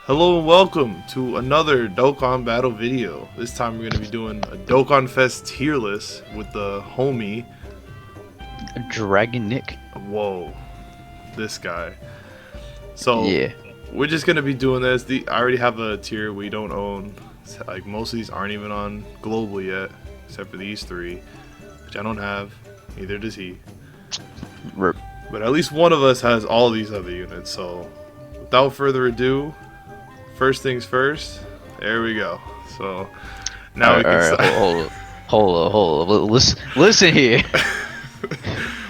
Hello and welcome to another Dokkan Battle video. This time we're going to be doing a Dokkanfest tier list with the homie Dragon Nick. Whoa, this guy. So Yeah, we're just going to be doing this. I already have a tier we don't own. Like most of these aren't even on global yet, except for these three, which I don't have. Neither does he. Rip. But at least one of us has all these other units. So without further ado, first things first. There we go. So now we can start. Hold on. Listen here.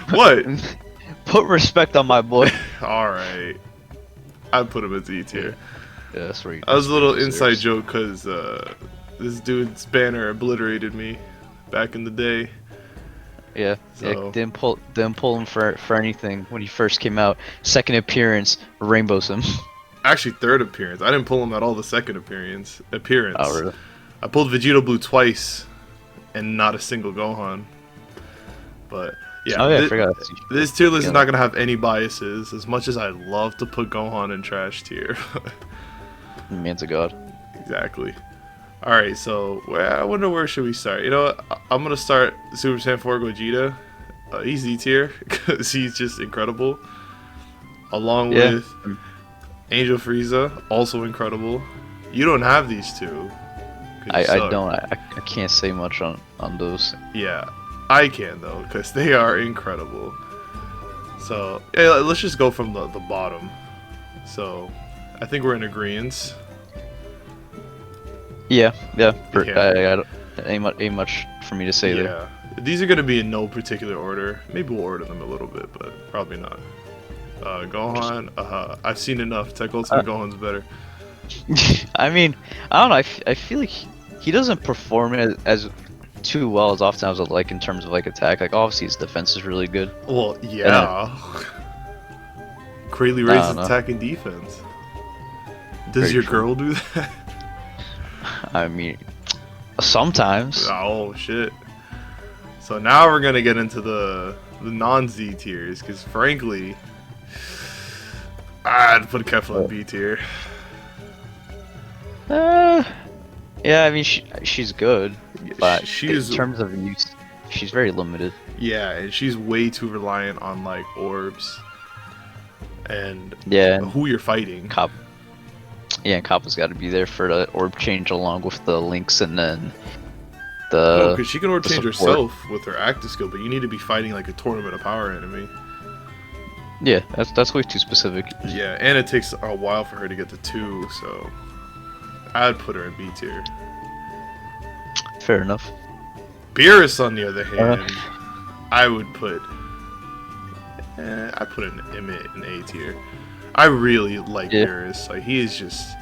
What? Put respect on my boy. All right. I put him at Z tier. Yeah, that's right. That was a little inside joke because this dude's banner obliterated me back in the day. Yeah, So. yeah. Didn't pull him for anything when he first came out. Second appearance, rainbows him. Actually, third appearance. I didn't pull him at all the second appearance. Oh, really? I pulled Vegeta Blue twice, and not a single Gohan. But yeah, Oh yeah, I forgot. This tier list is not gonna have any biases. As much as I love to put Gohan in trash tier. Man's a god. Exactly. All right, so I wonder where should we start. You know what? I'm gonna start Super Saiyan 4 Gogeta. He's Z tier because he's just incredible. Along with Angel Frieza, also incredible. You don't have these two. I don't. I can't say much on those. Yeah, I can though, because they are incredible. So yeah, let's just go from the bottom. So I think we're in agreement. Yeah. Ain't much for me to say there. Yeah, these are gonna be in no particular order. Maybe we'll order them a little bit, but probably not. Gohan, I've seen enough. TEQ Ultimate Gohan's better. I mean, I don't know. I feel like he doesn't perform as too well as often as I would like in terms of like attack. Like obviously his defense is really good. Well, yeah. Greatly raises attack and defense. Does your girl do that? I mean, sometimes. Oh shit. So now we're gonna get into the non-Z tiers, because frankly, I'd put Kefla in B tier. Yeah, I mean she's good, but in terms of use, she's very limited. Yeah, and she's way too reliant on like orbs and who you're fighting. Yeah, and Kappa's got to be there for the orb change along with the links, and then the. No, because she can orb change herself with her active skill, but you need to be fighting like a tournament of power enemy. Yeah, that's way too specific. Yeah, and it takes a while for her to get to 2, so I'd put her in B tier. Fair enough. Beerus, on the other hand, I would put. I put him in A tier. I really like Beerus. Like he is just.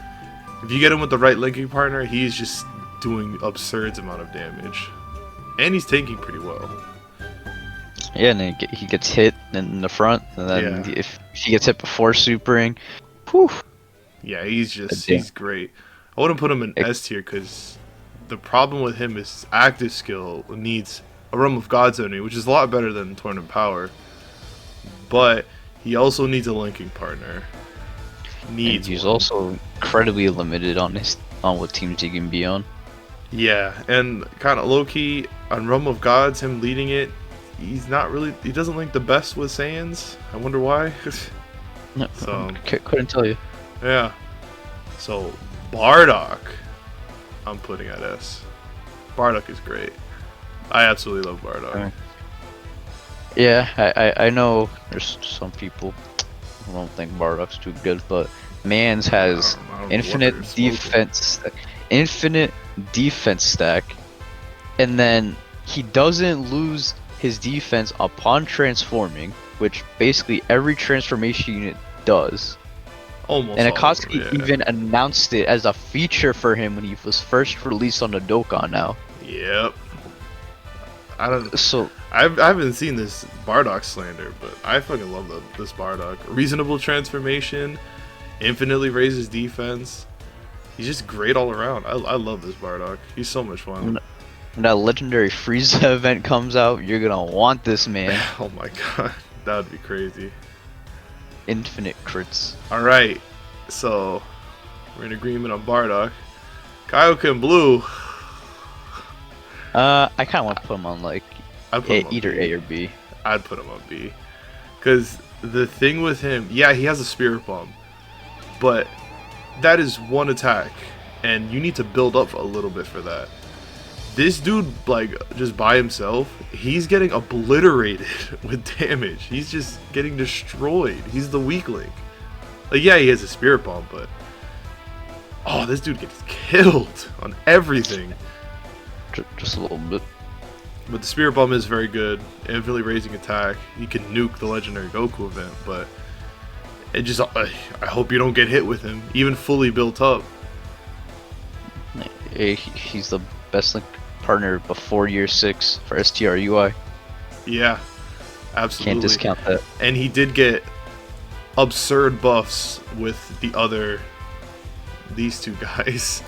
If you get him with the right linking partner, he's just doing absurd amount of damage, and he's tanking pretty well. Yeah, and then he gets hit in the front, and then if he gets hit before supering, whew. Yeah, he's great. I wouldn't put him in S tier because the problem with him is his active skill needs a Realm of Gods enemy, which is a lot better than Tournament Power. But he also needs a linking partner. He's also incredibly limited on what teams he can be on. Yeah, and kind of low key on Realm of Gods, him leading it. He doesn't link the best with Saiyans. I wonder why. So couldn't tell you. Yeah. So Bardock, I'm putting at S. Bardock is great. I absolutely love Bardock. Yeah, I know there's some people who don't think Bardock's too good, but Mans has infinite defense stack, and then he doesn't lose his defense upon transforming, which basically every transformation unit does. Almost. And Akatsuki even announced it as a feature for him when he was first released on the Dokkan now. Yep. I haven't seen this Bardock slander, but I fucking love this Bardock. Reasonable transformation, infinitely raises defense. He's just great all around. I love this Bardock. He's so much fun. When that legendary Frieza event comes out, you're gonna want this man. Oh my god, that would be crazy. Infinite crits. Alright, so We're in agreement on Bardock. Kaioken Blue. I kind of want to put him on like I'd put him on either B. A or B. I'd put him on B. Because the thing with him, yeah, he has a Spirit Bomb. But that is one attack. And you need to build up a little bit for that. This dude, like, just by himself, he's getting obliterated with damage. He's just getting destroyed. He's the weak link. Like, yeah, he has a Spirit Bomb, but... Oh, this dude gets killed on everything. Just a little bit. But the Spirit Bomb is very good. Infinitely raising attack. You can nuke the Legendary Goku event, but... It just... I hope you don't get hit with him, even fully built up. He's the best link partner before year 6 for STR UI. Yeah, absolutely. Can't discount that. And he did get absurd buffs with these two guys.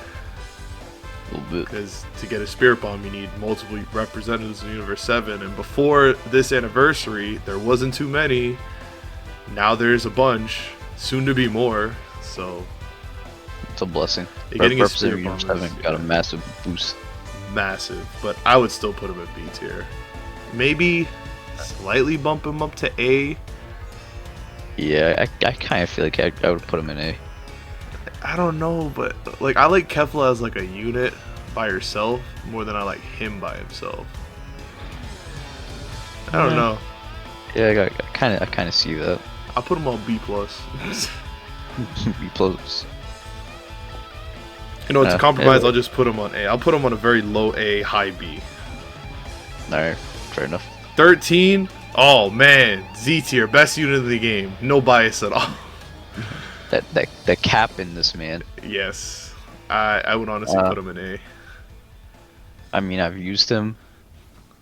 A little bit. Because to get a Spirit Bomb, you need multiple representatives in Universe 7. And before this anniversary, there wasn't too many. Now there's a bunch. Soon to be more. So it's a blessing. Getting a Spirit Bomb got a massive boost. Massive, but I would still put him at B tier. Maybe slightly bump him up to A. Yeah, I kind of feel like I would put him in A. I don't know, but like I like Kefla as like a unit by herself more than I like him by himself. I don't know. Yeah, I kind of see that. I'll put him on B plus. B plus. You know, it's a compromise. I'll just put him on A. I'll put him on a very low A, high B. Alright, fair enough. 13. Oh man, Z tier, best unit of the game. No bias at all. The cap in this man. Yes, I would honestly put him in A. I mean, I've used him,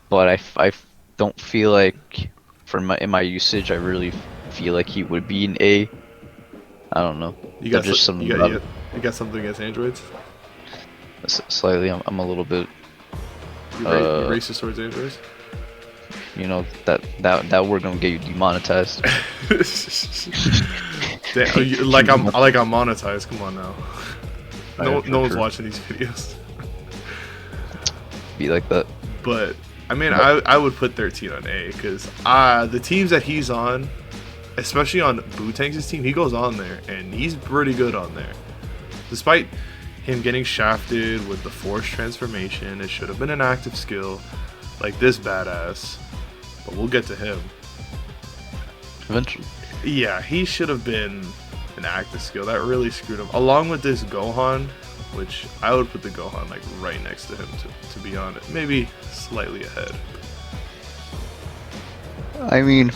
but I don't feel like in my usage, I really feel like he would be an A. I don't know. You got something against androids? Slightly. I'm a little bit. You racist towards androids? You know that word gonna get you demonetized. Damn, like I'm monetized. Come on now. No one's sure. watching these videos. Be like that. But I mean, I would put 13 on A because the teams that he's on, especially on Buutenks' team, he goes on there and he's pretty good on there. Despite him getting shafted with the force transformation, it should have been an active skill like this badass. But we'll get to him. Eventually. Yeah, he should have been an active skill. That really screwed him. Along with this Gohan, which I would put the Gohan like right next to him to be honest. Maybe slightly ahead. I mean,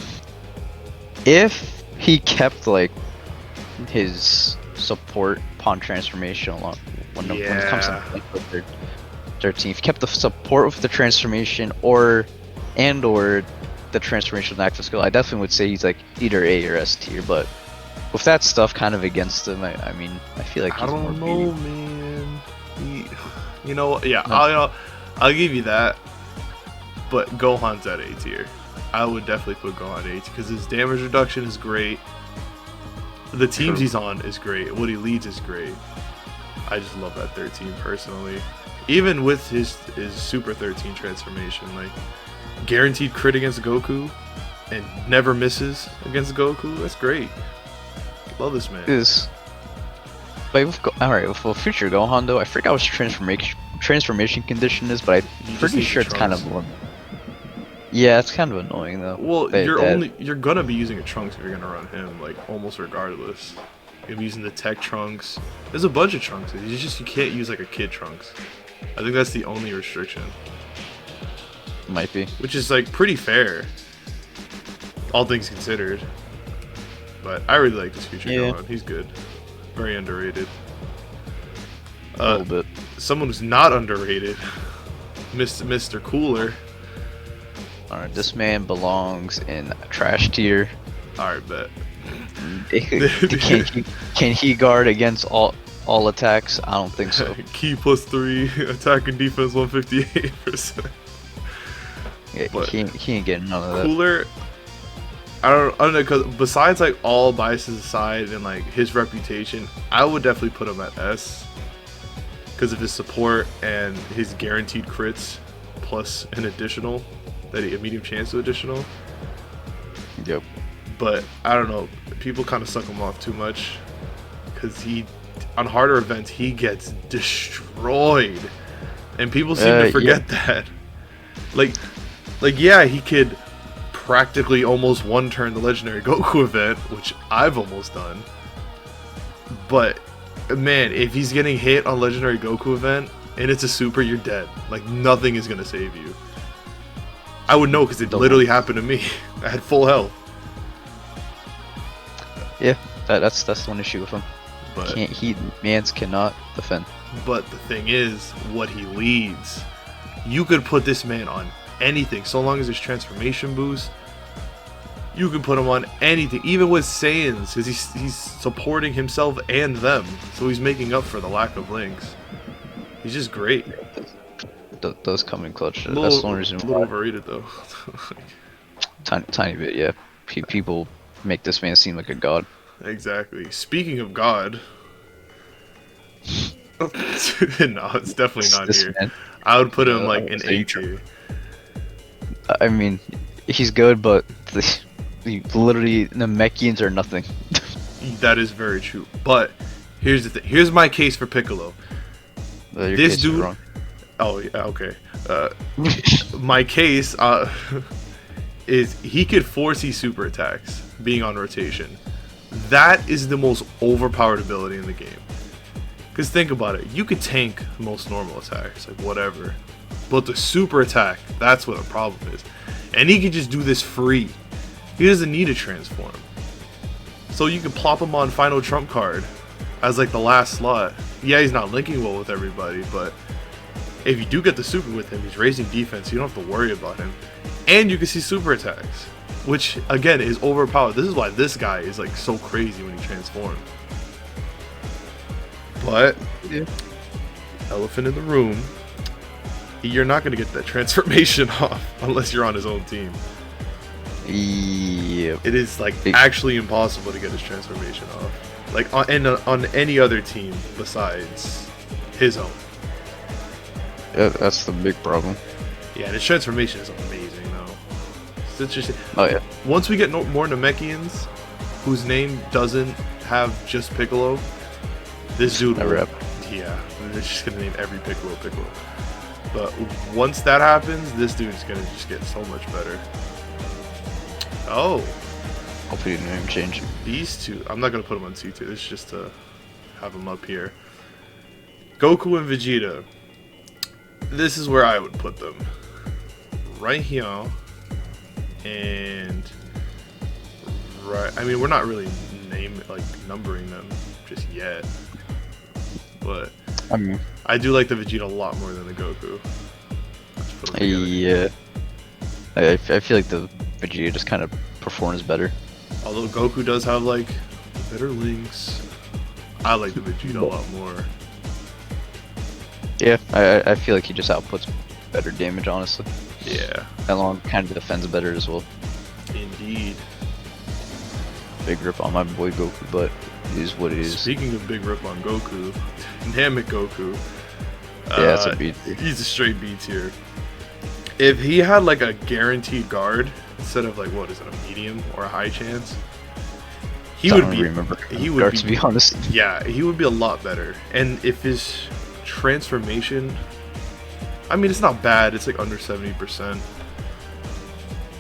if he kept like his support upon transformation along when it comes to 13, if he kept the support with the transformation or the transformation with active skill, I definitely would say he's like either A or S tier. But with that stuff kind of against him, I mean, I feel like he's I don't more know, man. You know, yeah, I'll give you that. But Gohan's at A tier. I would definitely put Gohan at A tier because his damage reduction is great. The teams he's on is great. What he leads is great. I just love that 13 personally. Even with his Super 13 transformation, like guaranteed crit against Goku and never misses against Goku. That's great. Love this man. Alright, with Future Gohan though, I forgot what transformation condition is, but I'm pretty sure it's kind of yeah, it's kind of annoying though. Well, you're gonna be using a Trunks if you're gonna run him, like almost regardless. You're using the TEQ Trunks. There's a bunch of Trunks. You can't use like a Kid Trunks. I think that's the only restriction. Might be. Which is like pretty fair, all things considered. But I really like this Future Gohan. He's good. Very underrated. A little bit. Someone who's not underrated, Mr. Cooler. Alright, this man belongs in trash tier. Alright, bet. Can he guard against all attacks? I don't think so. Key +3, attack and defense 158%. Yeah, he ain't getting none of that. Cooler, I don't know, cause besides like all biases aside and like his reputation, I would definitely put him at S because of his support and his guaranteed crits plus an additional a medium chance to additional. Yep. But I don't know, people kind of suck him off too much because on harder events he gets destroyed, and people seem to forget that. Like yeah, he could practically almost one turn the legendary Goku event, which I've almost done. But man, if he's getting hit on legendary Goku event and it's a super, you're dead. Like nothing is gonna save you. I would know because it literally happened to me. I had full health. Yeah, that's the one issue with him. But Mans cannot defend. But the thing is, what he leads, you could put this man on anything, so long as there's transformation boost. You can put him on anything, even with Saiyans, because he's supporting himself and them, so he's making up for the lack of links. He's just great. Does come in clutch. That's the only reason. A little overrated though. tiny bit, yeah. People make this man seem like a god. Exactly. Speaking of god, no, it's definitely not here. Man. I would put him like in A tier. I mean, he's good, but literally Namekians are nothing. That is very true. But here's the thing. Here's my case for Piccolo. This dude. Wrong. Oh yeah, okay. My case is he could foresee super attacks being on rotation. That is the most overpowered ability in the game. Because think about it, you could tank most normal attacks, like whatever. But the super attack, that's what the problem is. And he can just do this free. He doesn't need to transform. So you can plop him on final trump card as like the last slot. Yeah, he's not linking well with everybody, but if you do get the super with him, he's raising defense, you don't have to worry about him. And you can see super attacks, which again is overpowered. This is why this guy is like so crazy when he transforms. But yeah. Elephant in the room, you're not going to get that transformation off unless you're on his own team. Yep. It is like actually impossible to get his transformation off, like on any other team besides his own. Yeah, that's the big problem. Yeah, and his transformation is amazing though. It's interesting. Oh yeah. Once we get more Namekians whose name doesn't have just Piccolo, this dude will, yeah, they're just gonna name every Piccolo. But once that happens, this dude's gonna just get so much better. Oh. Hopefully you didn't even change. These two, I'm not gonna put them on C2. This is just to have them up here. Goku and Vegeta. This is where I would put them. Right here. And right. I mean, we're not really numbering them just yet. But I do like the Vegeta a lot more than the Goku. Yeah. I feel like the Vegeta just kind of performs better. Although Goku does have like better links, I like the Vegeta a lot more. Yeah, I feel like he just outputs better damage, honestly. Yeah. And kind of defends better as well. Indeed. Big rip on my boy Goku, but it is what it is. Speaking of big rip on Goku, Namek Goku. Yeah, that's a B tier. He's a straight B tier. If he had like a guaranteed guard instead of like what is it, a medium or a high chance, he would be. He would be, to be honest. Yeah, he would be a lot better. And if his transformation, I mean, it's not bad. It's like under 70%.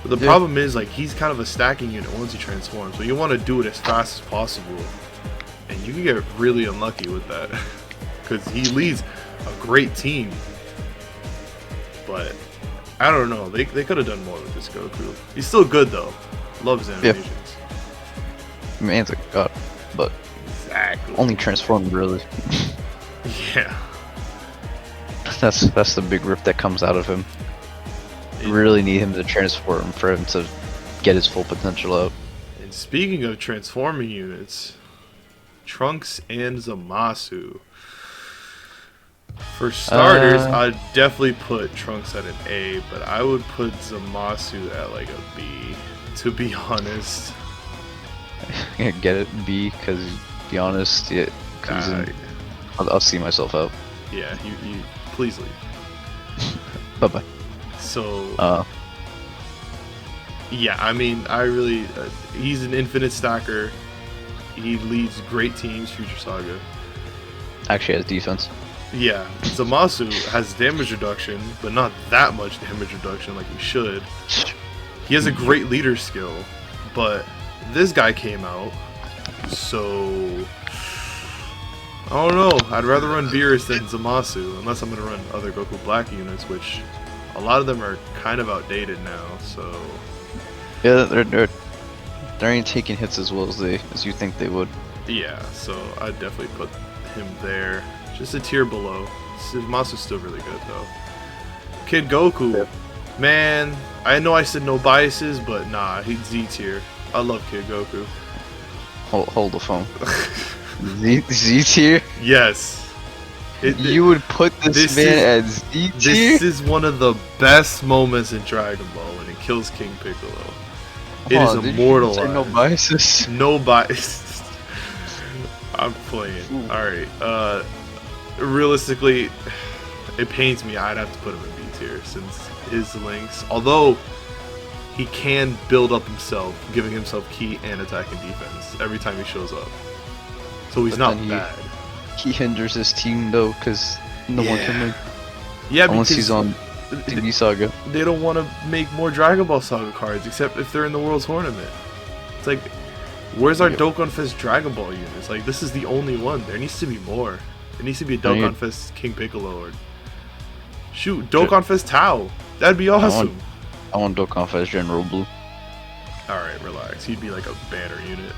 But the problem is like he's kind of a stacking unit once he transforms. So you want to do it as fast as possible, and you can get really unlucky with that because he leads a great team. But I don't know. They could have done more with this Goku. He's still good though. Loves animations. Man's a god, but only transformed really. Yeah. That's the big rip that comes out of him. You really need him to transform for him to get his full potential out. And speaking of transforming units, Trunks and Zamasu. For starters, I'd definitely put Trunks at an A, but I would put Zamasu at like a B to be honest. Get it? B, because, be honest, yeah, cause I'll see myself out. Yeah, you please leave. Bye-bye. So, yeah, I mean, I really, he's an infinite stacker. He leads great teams, Future Saga. Actually has defense. Yeah, Zamasu has damage reduction, but not that much damage reduction like he should. He has a great leader skill, but this guy came out, so I don't know. I'd rather run Beerus than Zamasu, unless I'm going to run other Goku Black units, which a lot of them are kind of outdated now, so... Yeah, they ain't taking hits as well as you think they would. Yeah, so I'd definitely put him there. Just a tier below. Zamasu's still really good, though. Kid Goku, man, I know I said no biases, but nah, he's Z tier. I love Kid Goku. Hold the phone. Z tier? Yes. You would put this man at Z tier? This is one of the best moments in Dragon Ball when he kills King Piccolo. It is immortalized. No biases. No bias. I'm playing. Alright. Realistically, it pains me. I'd have to put him in B tier since his links, although he can build up himself, giving himself key and attack and defense every time he shows up. So he's not bad. He hinders his team though, because no one can win. Yeah, unless he's on TV Saga. They don't want to make more Dragon Ball Saga cards, except if they're in the World Tournament. It's like, where's our Dokkanfest Dragon Ball units? Like, this is the only one. There needs to be more. There needs to be a Dokkanfest King Piccolo or... Shoot, Dokkanfest Tao. That'd be awesome. I want Dokkanfest General Blue. Alright, relax. He'd be like a banner unit.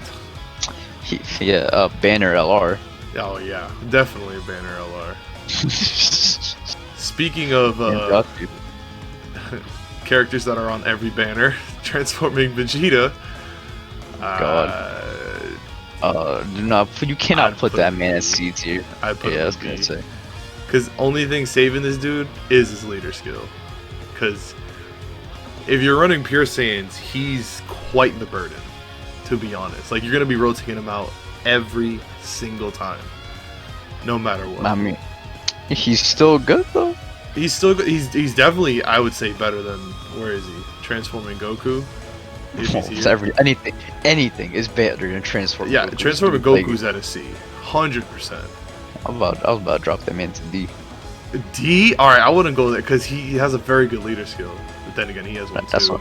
Banner LR. Oh yeah, definitely a banner LR. Speaking of characters that are on every banner, Transforming Vegeta. You cannot put that man at C tier. I put him I was in gonna B. say. Because only thing saving this dude is his leader skill. Because if you're running pure Saiyans, he's quite the burden, to be honest. Like, you're gonna be rotating him out every single time, no matter what. I mean, he's still good though. He's still good. He's definitely, I would say, better than, where is he? Transforming Goku. Anything is better than Transforming. Yeah, Goku. Transforming Goku's at a C, 100%. I was about to drop that man to D. D? All right, I wouldn't go there because he has a very good leader skill. But then again, he has one too.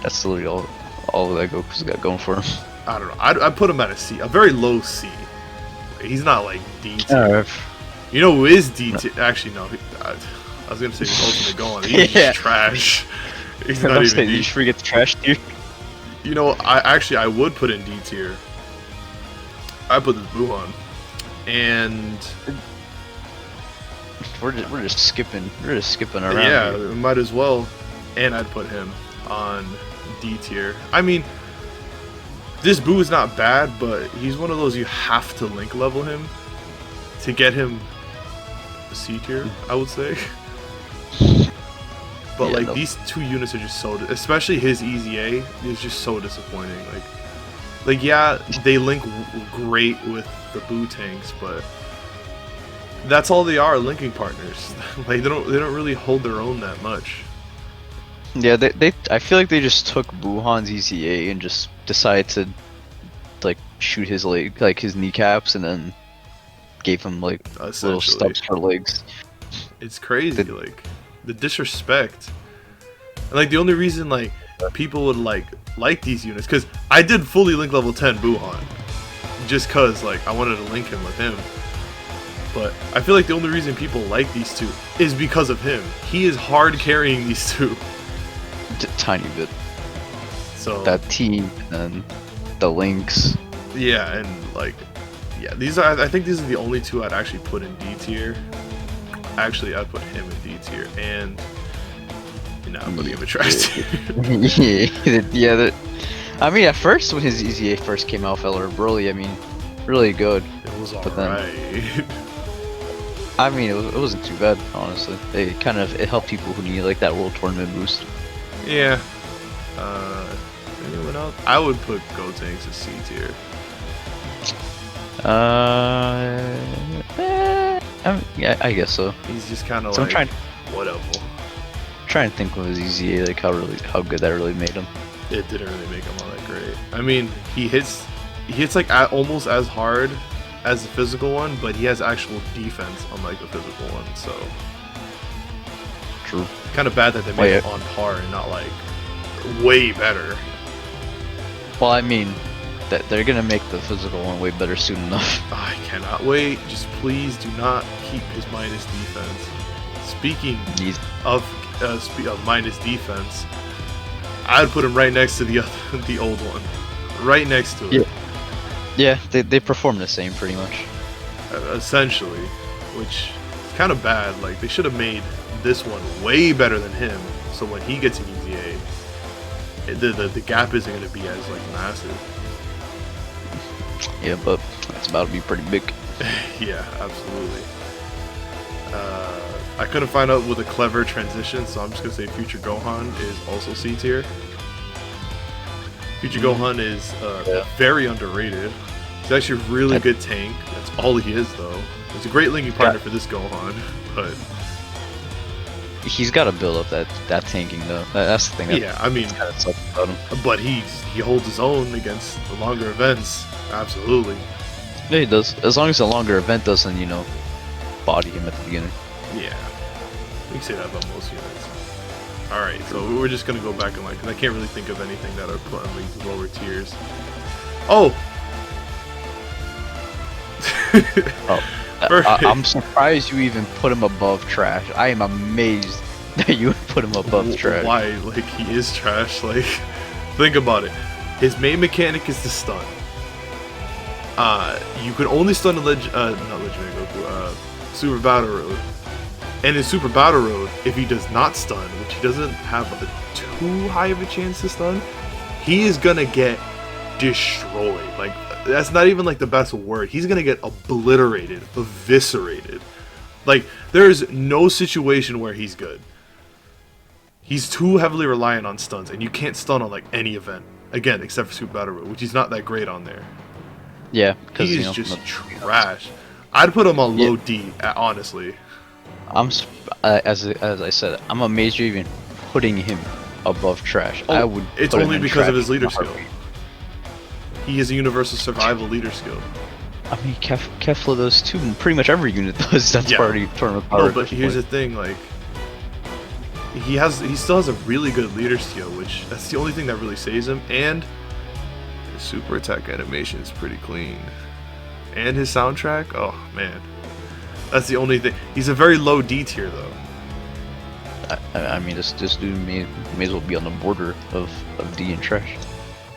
That's literally all that Goku's got going for him. I don't know. I'd put him at a C, a very low C. He's not like D tier. You know who is D tier? Actually, no. I was gonna say he's Ultimate Gohan. He's just trash. He's not even D. You forget the trash tier. You know, I would put in D tier. I put this Gohan, and we're just skipping around. Yeah, here. might as well. And I'd put him on D tier. I mean, this Boo is not bad, but he's one of those you have to link level him to get him a C tier, I would say. But yeah, these two units are just so, especially his Easy A is just so disappointing. Like yeah, they link great with the Buutenks, but that's all they are, linking partners. Like they don't really hold their own that much. Yeah, I feel like they just took Buhan's ECA and just decided to like shoot his leg, like his kneecaps, and then gave him like little stubs for legs. It's crazy, like the disrespect. And like the only reason like people would like these units, because I did fully link level 10 Buhan, just cause like I wanted to link him with him. But I feel like the only reason people like these two is because of him. He is hard carrying these two. Tiny bit. So that team and the links. Yeah, and like, yeah, these are. I think these are the only two I'd actually put in D tier. Actually, I'd put him in D tier, and I'm putting him in trash tier. Yeah. I mean, at first when his EZA first came out, STR Broly, I mean, really good. It was alright. I mean, it wasn't too bad, honestly. It helped people who need like that World Tournament boost. Yeah. Anyone else? I would put Gotenks as C tier. Yeah, I guess so. He's just kind of So like, whatever. Trying to think of his EZA, like how good that really made him. It didn't really make him all that great. I mean, he hits like almost as hard as the physical one, but he has actual defense unlike the physical one. So True. Kind of bad that they made him on par and not like way better. Well, I mean, that they're gonna make the physical one way better soon enough. I cannot wait. Just please do not keep his minus defense. Speaking of minus defense, I'd put him right next to the old one, right next to it. Yeah, they perform the same pretty much. Essentially, which is kind of bad. Like they should have made this one way better than him, so when he gets an EZA, the gap isn't going to be as like massive. Yeah, but it's about to be pretty big. Yeah, absolutely. I couldn't find out with a clever transition, so I'm just gonna say Future Gohan is also C tier. Future Gohan is very underrated. He's actually a really good tank. That's all he is, though. He's a great linking partner for this Gohan, but he's got to build up that tanking though. That's the thing. Yeah, I mean, kind of sucks about him. But he holds his own against the longer events. Absolutely. Yeah, he does. As long as the longer event doesn't, body him at the beginning. Yeah, we can say that about most units. Alright, so we're just going to go back in line, because I can't really think of anything that are put on these lower tiers. Oh! I'm surprised you even put him above trash. I am amazed that you would put him above trash. Why? Like, he is trash. Like, think about it. His main mechanic is to stun. You can only stun not Legendary Goku, Super Battle Road. And in Super Battle Road, if he does not stun, which he doesn't have too high of a chance to stun, he is gonna get destroyed. Like, that's not even like the best word. He's gonna get obliterated, eviscerated. Like, there's no situation where he's good. He's too heavily reliant on stuns, and you can't stun on like any event. Again, except for Super Battle Road, which he's not that great on there. Yeah, because he's just trash. I'd put him on low D, honestly. As I said, I'm amazed you're even putting him above trash. Oh, I would. It's only because of his leader skill. He has a universal survival leader skill. I mean, Kefla does too. Pretty much every unit does. That's already tournament power. No, but here's the thing, like, he still has a really good leader skill, which that's the only thing that really saves him. And his super attack animation is pretty clean, and his soundtrack, oh man, that's the only thing. He's a very low D tier though. I mean, this dude may as well be on the border of D and trash.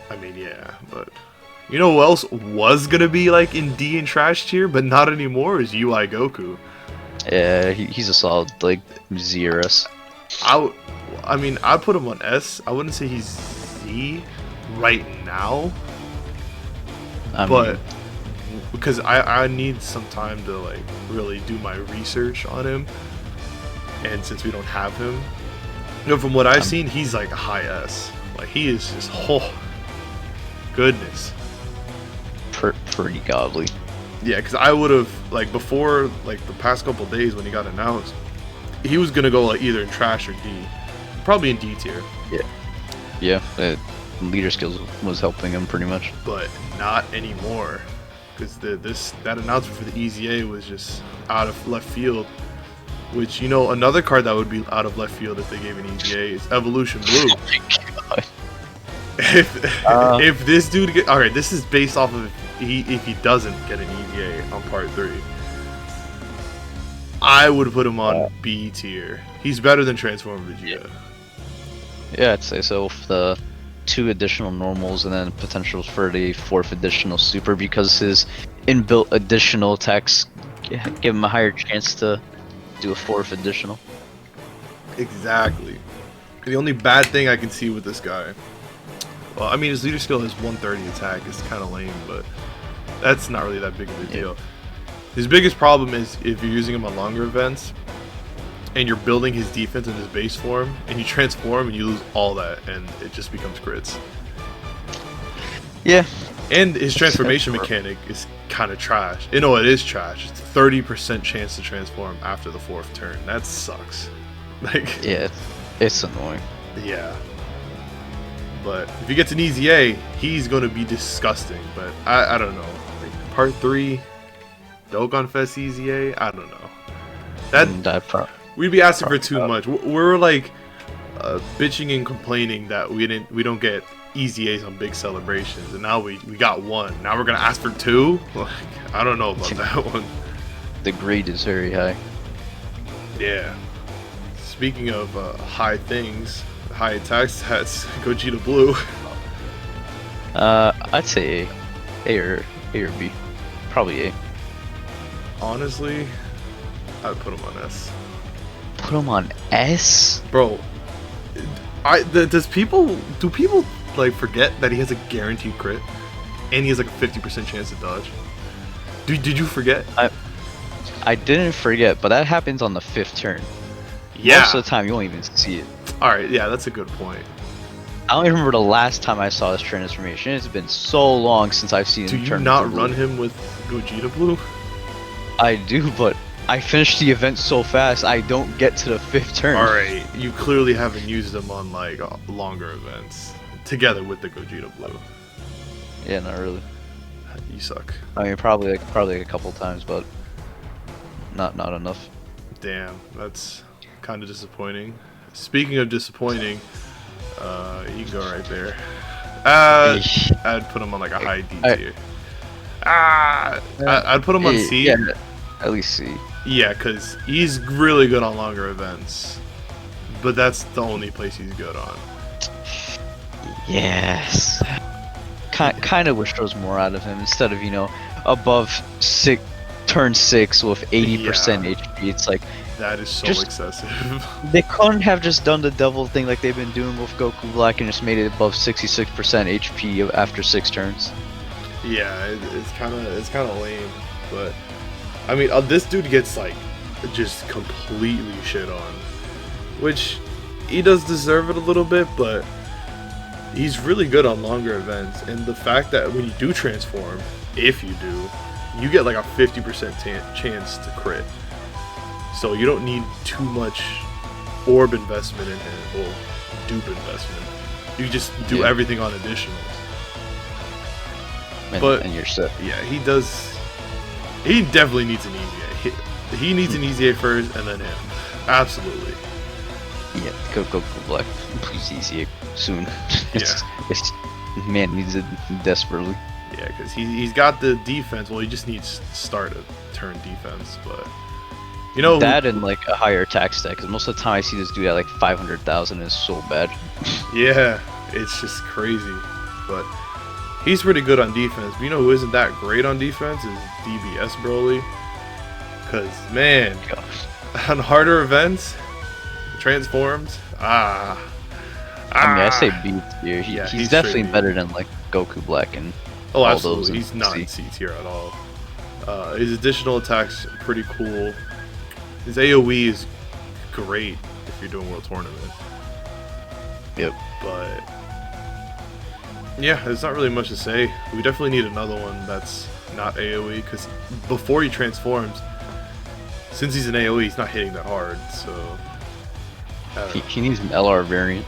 I mean, yeah, but you know who else was gonna be like in D and trash tier, but not anymore, is UI Goku. Yeah, he's a solid like Z or S. I mean, I'd put him on S. I wouldn't say he's Z right now, but because I need some time to like really do my research on him, and since we don't have him, from what I've seen, he's like a high S. Like, he is just, oh goodness, pretty godly. Yeah, because I would have, like, before, like, the past couple days when he got announced, he was gonna go like either in trash or D, probably in D tier. Yeah, leader skills was helping him pretty much, but not anymore, because that announcement for the EZA was just out of left field. Which, another card that would be out of left field if they gave an EZA is Evolution Blue. Oh my God. If this dude alright, this is based off of if he doesn't get an EZA on part 3. I would put him on B tier. He's better than Transforming Vegeta. Yeah, I'd say so. With the 2 additional normals and then potential for the 4th additional super, because his inbuilt additional attacks give him a higher chance to do a 4th additional. Exactly. The only bad thing I can see with this guy, well, I mean, his leader skill has 130 attack. It's kind of lame, but that's not really that big of a deal. His biggest problem is if you're using him on longer events and you're building his defense in his base form and you transform and you lose all that and it just becomes crits. Yeah. And his transformation mechanic is kind of trash. You know, it is trash. It's 30% chance to transform after the 4th turn. That sucks. Like, Yeah, it's annoying. yeah. But if he gets an easy A, he's going to be disgusting. But I don't know. Like, part 3, Dokkanfest easy A? I don't know. We'd be asking for too much. We're like bitching and complaining that we don't get easy A's on big celebrations, and now we got 1. Now we're gonna ask for 2? Like, I don't know about that one. The grade is very high. Yeah. Speaking of high things, high attack stats, Gogeta Blue. I'd say A or B. Probably A. Honestly, I'd put him on S. Put him on S? Bro, do people like forget that he has a guaranteed crit and he has like a 50% chance to dodge? Did you forget? I didn't forget, but that happens on the 5th turn. Yeah. Most of the time you won't even see it. Alright, yeah, that's a good point. I don't even remember the last time I saw this transformation. It's been so long since I've seen him turn. Do you not run him with Gogeta Blue? I do, but I finished the event so fast I don't get to the 5th turn. Alright, you clearly haven't used them on like longer events together with the Gogeta Blue. Yeah, not really. You suck. I mean, probably a couple times, but not enough. Damn, that's kind of disappointing. Speaking of disappointing, you can go right there. I'd put him on like a high D tier. I'd put him on C. Yeah, at least C. Yeah, because he's really good on longer events. But that's the only place he's good on. Yes. Kind of wish there was more out of him instead of, you know, above turn 6 with 80% HP. It's like, that is so excessive. They couldn't have just done the devil thing like they've been doing with Goku Black and just made it above 66% HP after 6 turns. Yeah, it's kind of lame, but I mean, this dude gets like just completely shit on, which he does deserve it a little bit, but he's really good on longer events, and the fact that when you do transform, if you do, you get like a 50% chance to crit. So you don't need too much orb investment in him, or dupe investment. You just do everything on additionals. And you're set. Yeah, he does. He definitely needs an easy A. He needs an easy A first, and then him. Absolutely. Yeah, Goku Black, please easy A soon. Yeah. Man needs it desperately. Yeah, because he's got the defense. Well, he just needs start a turn defense, but you know that and like a higher attack stat. Because most of the time I see this dude at like 500,000 is so bad. Yeah, it's just crazy, but he's pretty good on defense. But you know who isn't that great on defense is DBS Broly. Because man, on harder events, transforms. I mean, I say B tier. He's definitely better than like Goku Black and all absolutely. those. He's not in C tier at all. His additional attacks are pretty cool. His AoE is great if you're doing World Tournament. Yep. But yeah, there's not really much to say. We definitely need another one that's not AoE, because before he transforms, since he's an AoE, he's not hitting that hard. So he needs an LR variant.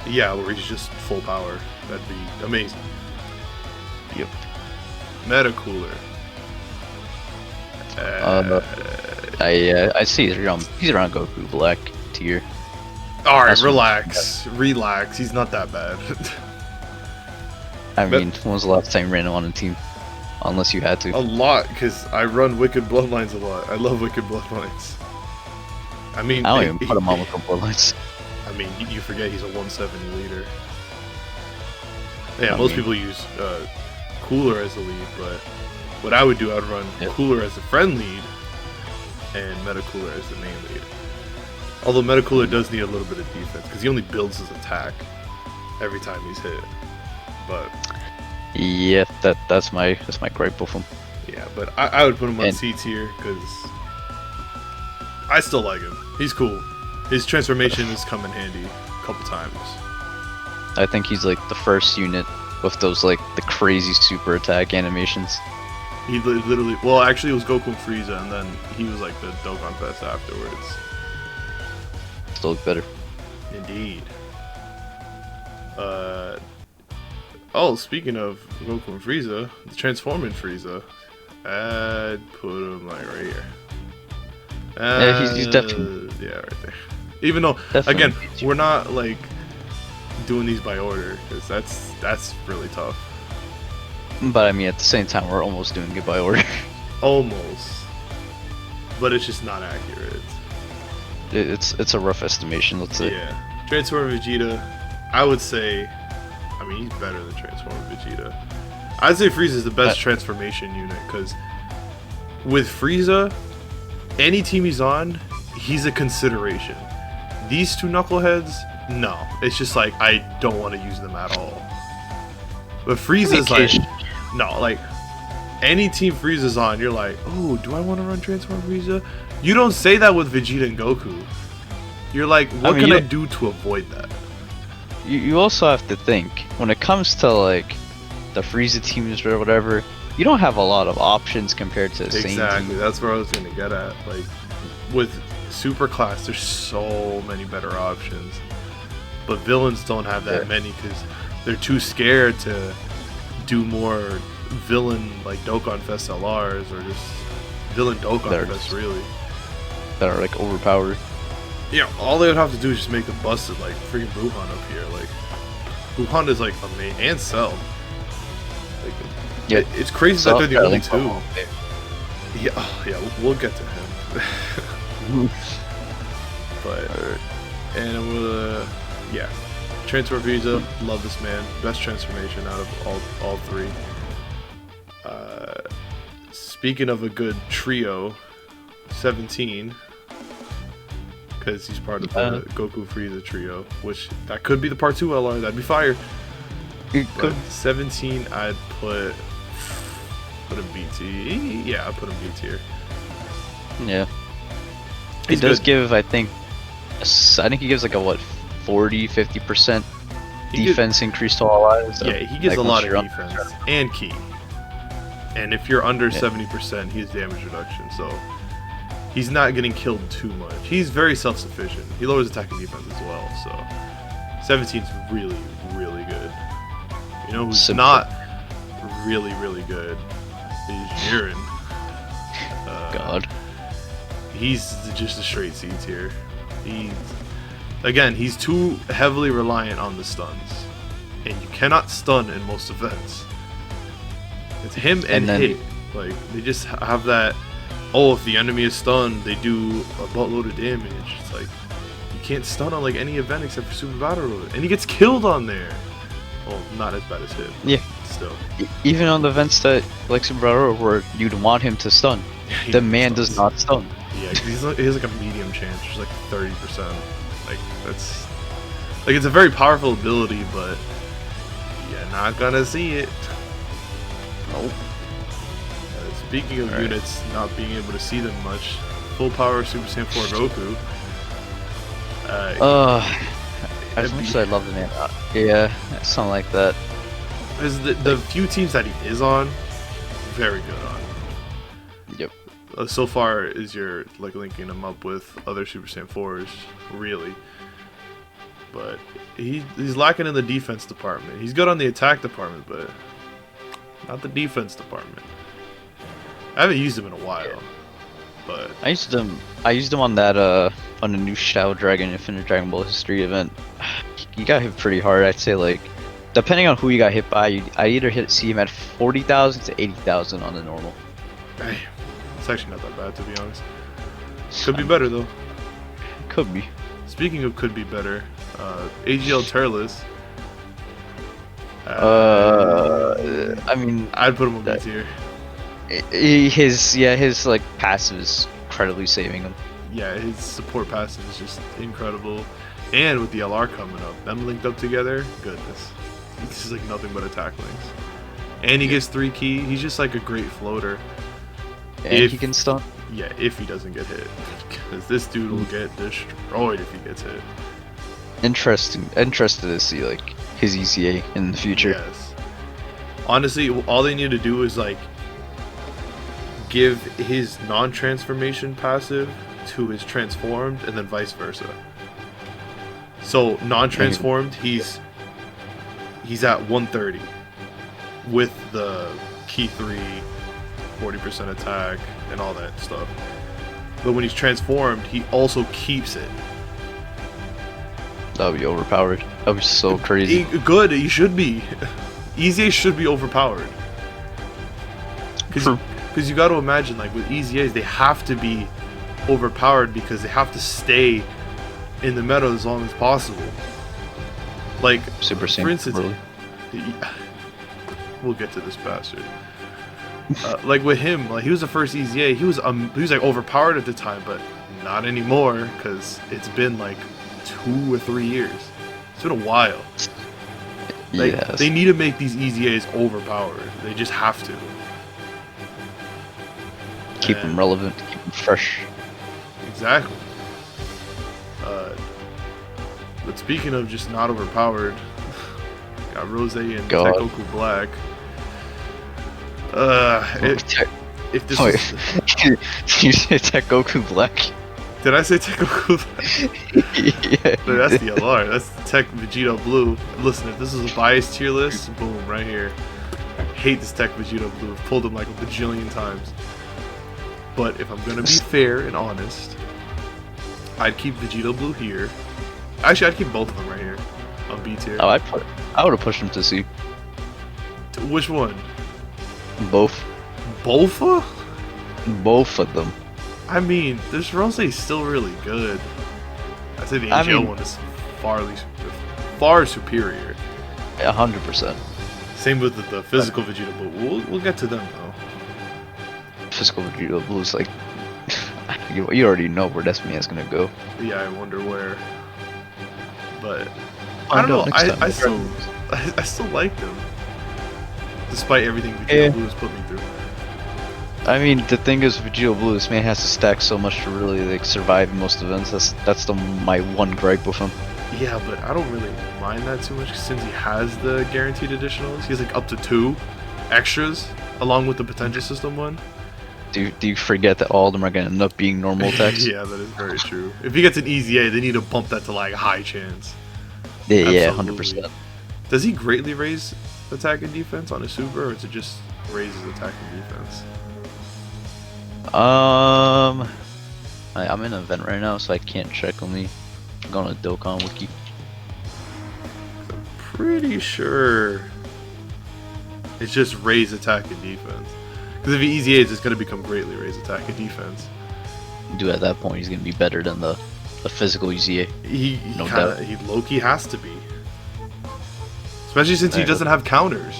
Yeah, where he's just full power. That'd be amazing. Yep. Meta Cooler. I see he's around Goku Black tier. Alright, relax. He's not that bad. I mean, when was the last time you ran on a team? Unless you had to. A lot, because I run Wicked Bloodlines a lot. I love Wicked Bloodlines. I mean, I don't even put him on Wicked Bloodlines. I mean, you forget he's a 170 leader. Yeah, most people use Cooler as the lead, but what I would do, I would run Cooler as the friend lead and Meta Cooler as the main lead. Although Meta Cooler does need a little bit of defense because he only builds his attack every time he's hit. But yeah, that's my gripe with him. Yeah, but I would put him on C tier because I still like him. He's cool. His transformation has come in handy a couple times. I think he's like the first unit with those like the crazy super attack animations. He literally, well, actually, it was Goku and Frieza, and then he was like the Dokkanfest afterwards. Still look better. Indeed. Oh, speaking of Goku and Frieza, the Transforming Frieza, I'd put him like right here. Yeah, he's definitely. Yeah, right there. Even though, again, we're not like doing these by order, because that's really tough. But I mean, at the same time, we're almost doing it by order. Almost, but it's just not accurate. It's a rough estimation, let's say. Yeah, Transforming Vegeta, I would say. I mean, he's better than Transforming Vegeta. I'd say Frieza's the best transformation unit, because with Frieza, any team he's on, he's a consideration. These two knuckleheads, no. It's just like, I don't want to use them at all. But Frieza's like, no, like, any team Frieza's on, you're like, oh, do I want to run Transform Frieza? You don't say that with Vegeta and Goku. You're like, what can I do to avoid that? You also have to think, when it comes to like the Frieza teams or whatever, you don't have a lot of options compared to the same team. Exactly, that's where I was gonna get at. Like with Super Class, there's so many better options, but villains don't have that many because they're too scared to do more villain like Dokkanfest LRs or just villain Dokkanfest really. That are like overpowered. Yeah, all they would have to do is just make them busted like freaking Gohan up here. Like Gohan is like amazing, and Cell. Like, yeah, it's crazy that they're the only two. Yeah, yeah, we'll get to him. But and I'm gonna, yeah, Transform Frieza, love this man, best transformation out of all three. Speaking of a good trio, 17. Because he's part of the Goku Frieza trio, which that could be the part 2 LR, that'd be fire. But 17, I'd put him B tier. Yeah, I'd put him B tier. Yeah. He does give, I think he gives like a what, 40-50% defense increase to all eyes. Yeah, he gives a lot of defense and key. And if you're under 70%, he has damage reduction, so he's not getting killed too much. He's very self-sufficient. He lowers attack and defense as well, so 17 is really, really good. You know who's not really, really good is Jiren. God. He's just a straight C tier. He's too heavily reliant on the stuns. And you cannot stun in most events. It's him and Hit. Like, they just have that, oh, if the enemy is stunned, they do a buttload of damage. It's like, you can't stun on like any event except for Super Battle Road. And he gets killed on there. Well, not as bad as Hit. Yeah. Still. Even on the events that, like Super Battle Road, where you'd want him to stun, the man does not stun. Yeah, he has like a medium chance, which is like 30%. Like, that's, like, it's a very powerful ability, but you're not gonna see it. Nope. Speaking of units not being able to see them much, full power Super Saiyan 4 Goku. As much as I love the name, yeah, something like that. Is the few teams that he is on, very good on. Yep. So far, is you're like linking him up with other Super Saiyan 4s, really. But he's lacking in the defense department. He's good on the attack department, but not the defense department. I haven't used him in a while, but I used him on that on the new Shadow Dragon Infinite Dragon Ball History event. He got hit pretty hard. I'd say, like, depending on who you got hit by, I either see him at 40,000 to 80,000 on the normal. Damn, it's actually not that bad, to be honest. Could be better though. Could be. Speaking of could be better, AGL Turles. I mean, I'd put him on B tier. His like passive is incredibly saving him. Yeah, his support passive is just incredible, and with the LR coming up, them linked up together, goodness, this is like nothing but attack links. And he gets 3 key. He's just like a great floater. And he can stun. Yeah, if he doesn't get hit, because this dude will get destroyed if he gets hit. Interested to see like his ECA in the future. Yes. Honestly, all they need to do is like give his non-transformation passive to his transformed, and then vice versa. So non-transformed, he's at 130 with the key 3, 40% attack, and all that stuff. But when he's transformed, he also keeps it. That would be overpowered. That would be so crazy. Good, he should be. Easy should be overpowered. Because you got to imagine, like with Easy A's, they have to be overpowered because they have to stay in the meta as long as possible. Like, Super Saiyan, for instance, really. We'll get to this bastard. Like with him, like he was the first Easy A. He was like overpowered at the time, but not anymore because it's been like 2 or 3 years. It's been a while. Like, Yes. they need to make these Easy A's overpowered. They just have to. Keep them relevant, keep them fresh. Exactly. But speaking of just not overpowered, got Rose and TEQ Goku Black. If this was... You said TEQ Goku Black? Did I say TEQ Goku Black? Yeah. No, that's the LR. That's TEQ Vegeta Blue. Listen, if this is a biased tier list, boom, right here. Hate this TEQ Vegeta Blue. I've pulled him like a bajillion times. But if I'm gonna be fair and honest, I'd keep Vegeta Blue here. Actually, I'd keep both of them right here on B tier. Oh, I would have pushed him to C. Which one? Both. Both? Both of them. I mean, this Rosé is still really good. I'd say the AGL one is far superior. 100%. Same with the physical Vegeta Blue. We'll get to them though. Physical Vegeta Blue's like... you already know where this man's gonna go. Yeah, I wonder where. But I don't know. I still like them, despite everything Vegeta Blue has put me through. I mean, the thing is, Vegeta Blue, this man has to stack so much to really like survive most events. That's my one gripe with him. Yeah, but I don't really mind that too much since he has the guaranteed additionals. He has like up to 2 extras along with the potential system one. Do you forget that all of them are going to end up being normal attacks? Yeah, that is very true. If he gets an easy A, they need to bump that to like high chance. Yeah, 100%. Does he greatly raise attack and defense on his super, or is it just raises attack and defense? I'm in an event right now, so I can't check. Let me go on a Dokkan wiki. I'm pretty sure it's just raise attack and defense. Because if he easy A's, it's going to become greatly raise attack and defense. Dude, at that point, he's going to be better than the physical easy A. He low-key has to be. Especially since he doesn't have counters.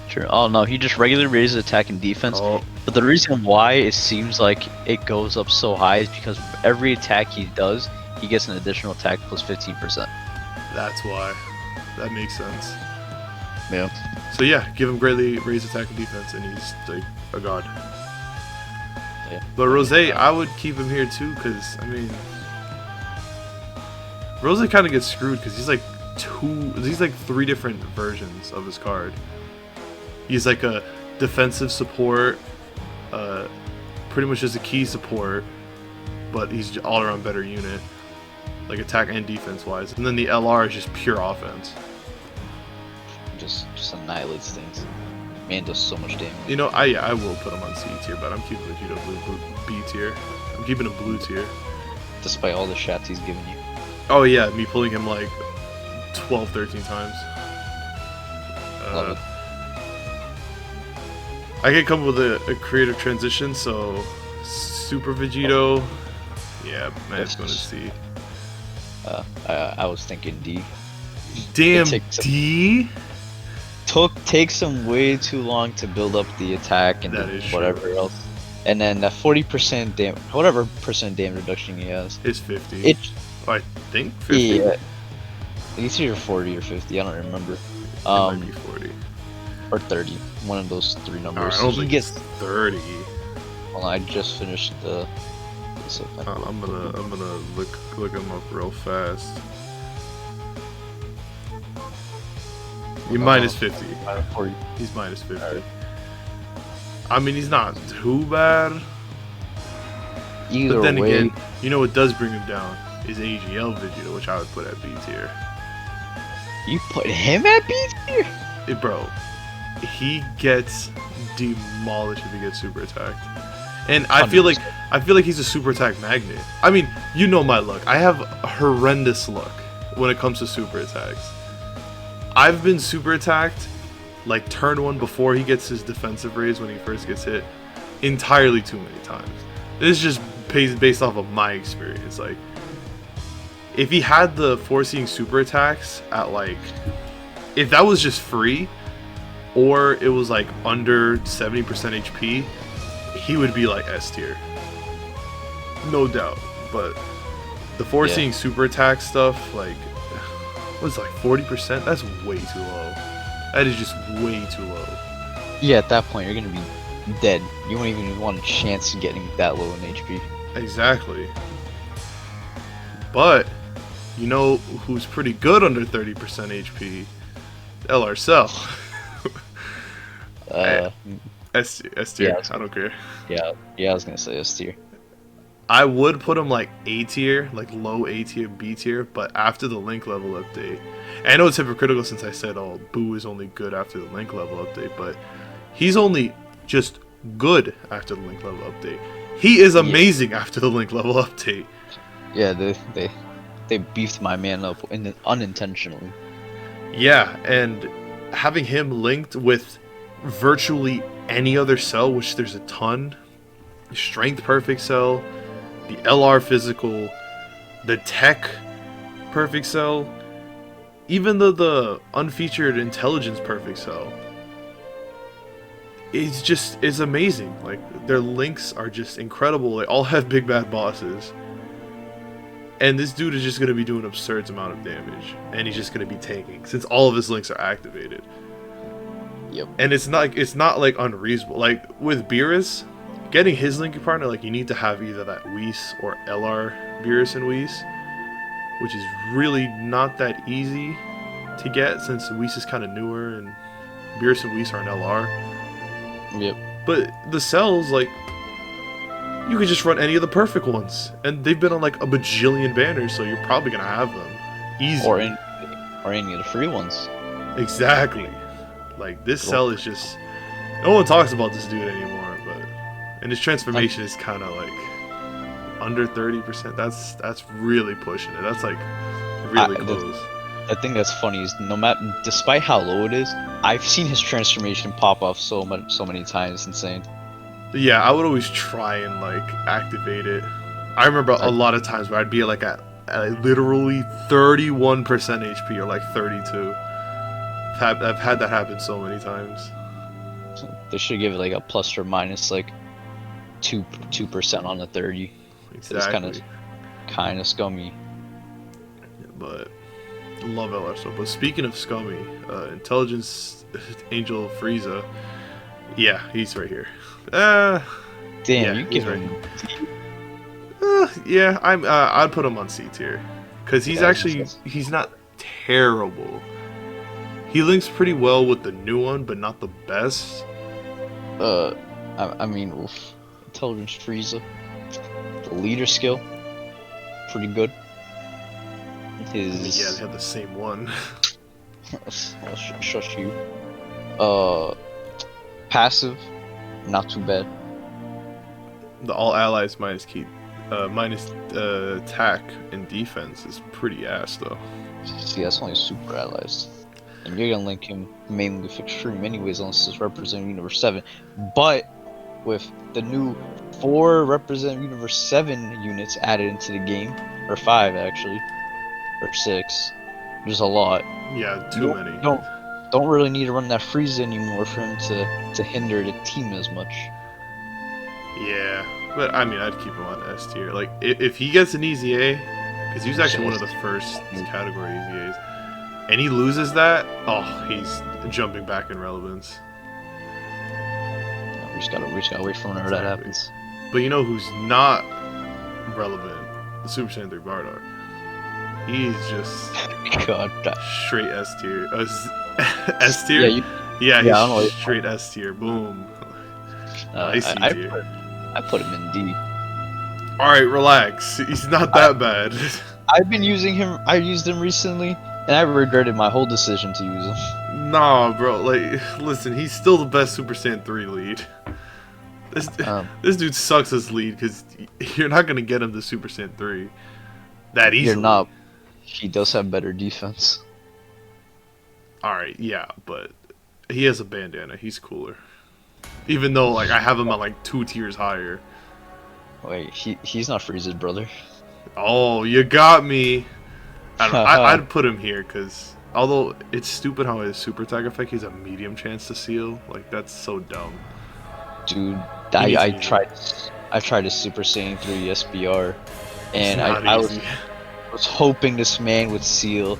Sure. Oh no, he just regularly raises attack and defense. Oh. But the reason why it seems like it goes up so high is because every attack he does, he gets an additional attack plus 15%. That's why. That makes sense. Yeah. So yeah, give him greatly raise attack and defense, and he's like a god. Yeah. But Rosé, I would keep him here too, because I mean, Rosé kind of gets screwed because he's like 3 different versions of his card. He's like a defensive support, pretty much just a key support, but he's all around better unit, like attack and defense wise. And then the LR is just pure offense. Just annihilates things. Man does so much damage. You know, I will put him on C tier, but I'm keeping Vegeta Blue B tier. I'm keeping him blue tier. Despite all the shots he's given you. Oh yeah, me pulling him like 12, 13 times. Love it. I can come up with a creative transition, so Super Vegito. Yeah, man, it's going to C. I was thinking D. Damn, D? Takes him way too long to build up the attack and whatever else. And then that 40% damage, whatever percent damage reduction he has. It's 50. I think 50. Yeah. It's either 40 or 50, I don't remember. It might be 40. Or 30. One of those 3 numbers. I don't think it's 30. Well, I just finished the. I'm gonna look him up real fast. You're minus 50. 40. He's minus 50. Right. I mean, he's not too bad. Either but then way, again, you know what does bring him down is AGL Vegeta, which I would put at B tier. you put him at B tier? Bro, he gets demolished if he gets super attacked. And I feel like he's a super attack magnet. I mean, you know my luck. I have horrendous luck when it comes to super attacks. I've been super attacked like turn 1 before he gets his defensive raise when he first gets hit entirely too many times. This is just based off of my experience. Like, if he had the foreseeing super attacks at like, if that was just free, or it was like under 70% HP, he would be like S tier, no doubt. But the foreseeing super attack stuff, like, what's like 40%? That's way too low. That is just way too low. Yeah, at that point, you're gonna be dead. You won't even want a chance of getting that low in HP. Exactly. But you know who's pretty good under 30% HP? LR Cell. S tier. Yeah, I don't care. Yeah, I was gonna say S tier. I would put him like A tier, like low A tier, B tier, but after the link level update. And I know it's hypocritical since I said, oh, Boo is only good after the link level update, but he's only just good after the link level update. He is amazing after the link level update. Yeah, they beefed my man up unintentionally. Yeah, and having him linked with virtually any other cell, which there's a ton, Strength Perfect Cell, the LR Physical, the TEQ Perfect Cell, even the unfeatured Intelligence Perfect Cell, it's amazing. Like, their links are just incredible. They all have big bad bosses. And this dude is just going to be doing absurd amount of damage. And he's just going to be tanking, since all of his links are activated. Yep. And it's not like unreasonable. Like, with Beerus, getting his linking partner, like, you need to have either that Whis or LR Beerus and Whis, which is really not that easy to get, since Whis is kind of newer and Beerus and Whis are an LR. Yep. But the cells, like, you could just run any of the perfect ones, and they've been on like a bajillion banners, so you're probably gonna have them easy. Or any of the free ones. Exactly. Like, this cell is just, no one talks about this dude anymore, but, and his transformation is kind of like under 30%. That's really pushing it. That's like really close. The thing that's funny is, despite how low it is, I've seen his transformation pop off so many times. Insane. Yeah, I would always try and like activate it. I remember a lot of times where I'd be like at literally 31% HP or like 32. I've had that happen so many times. They should give it like a plus or minus like 2% on the 30. Exactly. It's kind of scummy. But love LSO. But speaking of scummy, Intelligence Angel Frieza. Yeah, he's right here. Damn, yeah, you give right him. Yeah, I'd put him on C tier, because he's not terrible. He links pretty well with the new one, but not the best. I mean, Intelligence Frieza, the leader skill, pretty good. Yeah, they have the same one. I'll shush you. Passive, not too bad. The all allies minus attack and defense is pretty ass though. See, that's only super allies. And you're gonna link him mainly with Extreme anyways, unless it's Represent Universe 7. But with the new 4 Represent Universe 7 units added into the game, or 5 actually, or 6, there's a lot. Yeah, too many. Don't really need to run that Frieza anymore for him to hinder the team as much. Yeah, but I mean, I'd keep him on S tier. Like, if he gets an easy A, because he was actually one of the first category easy A's, and he loses that, oh, he's jumping back in relevance. We just gotta wait for whenever that happens. But you know who's not relevant? The Super Saiyan 3 Bardock. He's just God. straight S tier. S tier? Yeah, Yeah, yeah, I don't know. he's straight S tier. Boom. Nice C I tier. put him in D. Alright, relax. He's not that bad. I've been using him. I used him recently, and I regretted my whole decision to use him. Nah, bro. Like, listen, he's still the best Super Saiyan 3 lead. This dude sucks as lead because you're not gonna get him to Super Saiyan 3 that easily. You're not. He does have better defense. Alright, yeah, but he has a bandana. He's cooler. Even though, like, I have him at like 2 tiers higher. Wait, he's not Frieza's brother. Oh, you got me. I'd put him here because although it's stupid how his super attack effect, he's a medium chance to seal. Like, that's so dumb. Dude, I tried a Super Saiyan 3 SBR, and I was hoping this man would seal.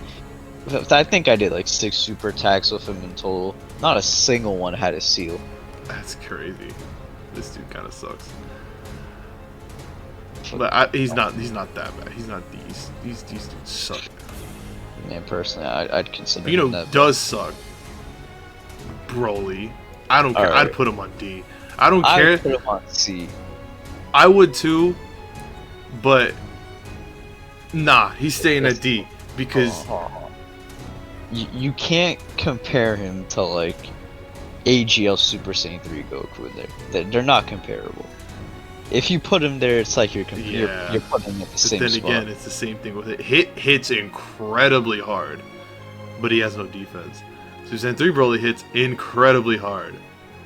I think I did like 6 super attacks with him in total. Not a single one had a seal. That's crazy. This dude kind of sucks. But he's not that bad. He's not these dudes suck. Man, personally, I'd consider You know, him that. does suck. Broly. I don't care. Right. I'd put him on D. I don't care. I'd put him on C. I would too, but nah, he's staying at D because You can't compare him to like AGL Super Saiyan 3 Goku. They're not comparable. If you put him there, it's like you're putting him at the same spot. But then again, it's the same thing with it. Hits incredibly hard, but he has no defense. Super Saiyan 3 Broly hits incredibly hard,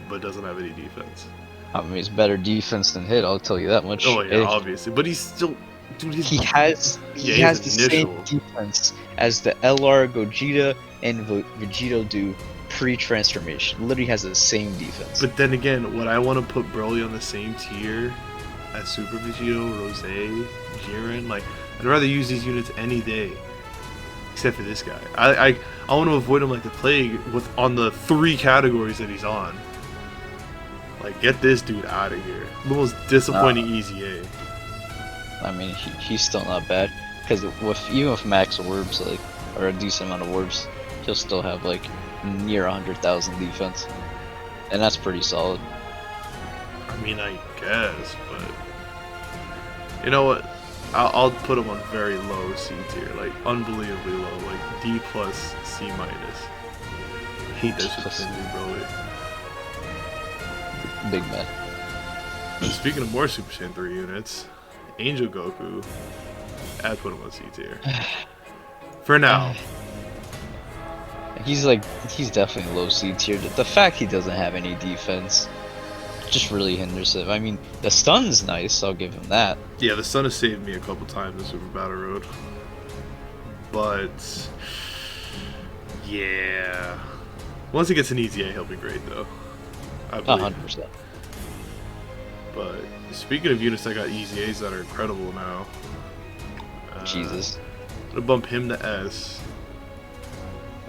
but doesn't have any defense. I mean, it's better defense than hit. I'll tell you that much. Oh yeah, obviously, but he's still, dude. He has the same defense as the LR Gogeta and Vegeta do pre-transformation. Literally has the same defense. But then again, would I want to put Broly on the same tier as Super Vegito, Rose, Jiren? Like, I'd rather use these units any day, except for this guy. I want to avoid him like the plague on the 3 categories that he's on. Like, get this dude out of here. The most disappointing Easy A. I mean, he's still not bad because even with max orbs, like, or a decent amount of orbs, he'll still have like near 100,000 defense, and that's pretty solid. I mean, I guess, but you know what? I'll put him on very low C tier, like unbelievably low, like D plus C minus. Hate this Super Saiyan Broly. Big man. And speaking of more Super Saiyan 3 units, Angel Goku, I'd put him on C tier. For now. He's definitely low C tier. The fact he doesn't have any defense just really hinders him. I mean, the stun's nice, I'll give him that. Yeah, the stun has saved me a couple times in Super Battle Road. But yeah. Once he gets an Easy A, he'll be great though. I believe. 100%. But speaking of units that got Easy A's that are incredible now. Jesus. I'm gonna bump him to S.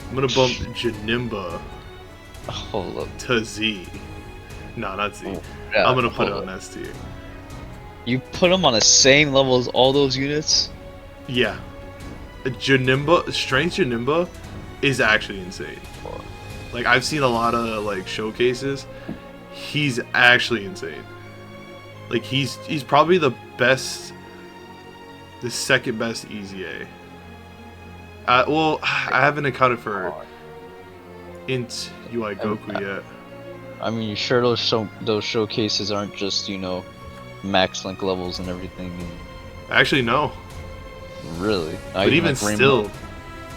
I'm gonna bump Janimba to Z. No, not Z. Yeah, I'm gonna put it on S tier. You put him on the same level as all those units? Yeah. Janimba, Strength Janimba is actually insane. Like, I've seen a lot of like showcases. He's actually insane. Like, he's probably the second best Easy A. Well, I haven't accounted for INT UI Goku yet. I mean, you sure those showcases aren't just, you know, max link levels and everything? Actually, no. Really? But even still,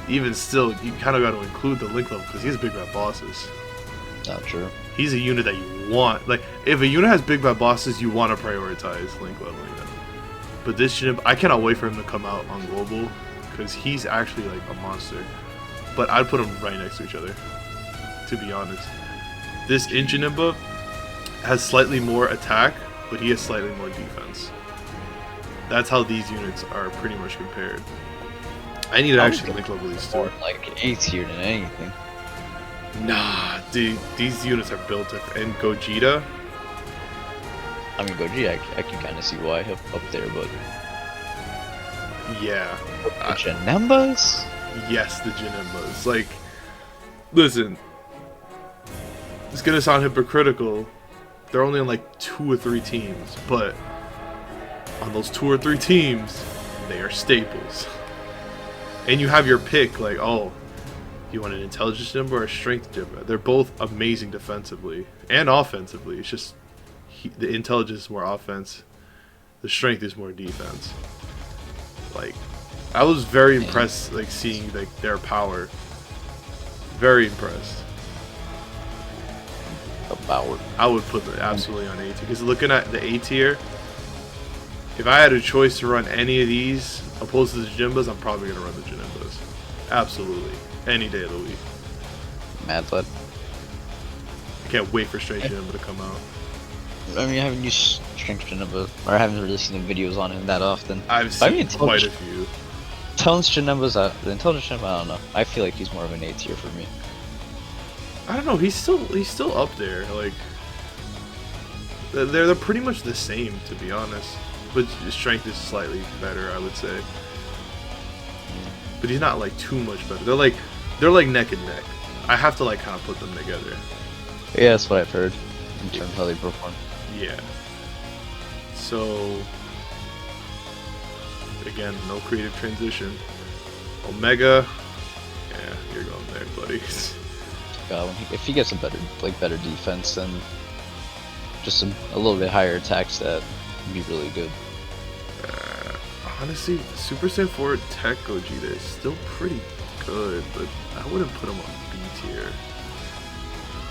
you kind of got to include the link level because he has big bad bosses. Not true. He's a unit that you want. Like, if a unit has big bad bosses, you want to prioritize link leveling them. But this unit, I cannot wait for him to come out on global because he's actually like a monster. But I'd put them right next to each other, to be honest. This Injinimba has slightly more attack, but he has slightly more defense. That's how these units are pretty much compared. I need to actually link level these two. Like A tier than anything. Nah, dude, these units are built different. And Gogeta. I mean, Gogeta, I can kind of see why up there, but Yeah. The Janembas? Yes, the Janimbas. Like, listen, it's gonna sound hypocritical. They're only on like 2 or 3 teams, but on those 2 or 3 teams, they are staples. And you have your pick, like, oh, you want an intelligence Jinba or a strength Jinba? They're both amazing defensively and offensively. It's just the intelligence is more offense, the strength is more defense. Like, I was very impressed, like, seeing like their power. Very impressed. I would put them absolutely on A tier, because looking at the A tier, if I had a choice to run any of these opposed to the Jimbas, I'm probably gonna run the Janimbas. Absolutely, any day of the week. Mad lad. I can't wait for Strength Jinba to come out. I mean, I haven't used Strength Jinba, or I haven't really seen the videos on him that often. I've seen quite a few. Intelligence Jinba's the Intelligence Jinba, I don't know. I feel like he's more of an A tier for me. I don't know. He's still up there. Like, they're pretty much the same, to be honest. But his strength is slightly better, I would say. But he's not like too much better. They're like neck and neck. I have to like kind of put them together. Yeah, that's what I've heard in terms of how they perform. Yeah. So again, no creative transition. Omega. Yeah, you're going there, buddy. If he gets a better defense and just a little bit higher attack stat, would be really good. Honestly, Super Saiyan 4 TEQ Gogeta is still pretty good, but I wouldn't put him on B tier.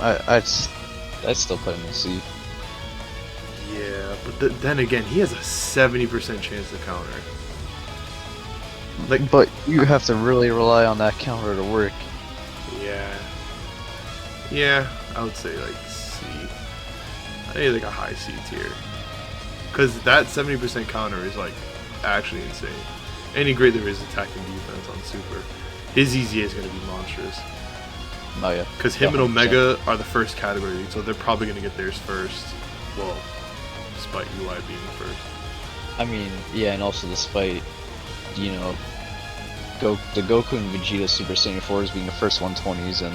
I'd still put him in C. Yeah, but then again, he has a 70% chance to counter. Like, but you have to really rely on that counter to work. Yeah, I would say like C. I need like a high C tier, because that 70% counter is like actually insane. And he greatly raises attack and defense on Super. His EZA is going to be monstrous. Oh yeah. Because him and Omega are the first category, so they're probably going to get theirs first. Well, despite UI being first. I mean, yeah, and also despite, you know, the Goku and Vegeta Super Saiyan 4s being the first 120s, and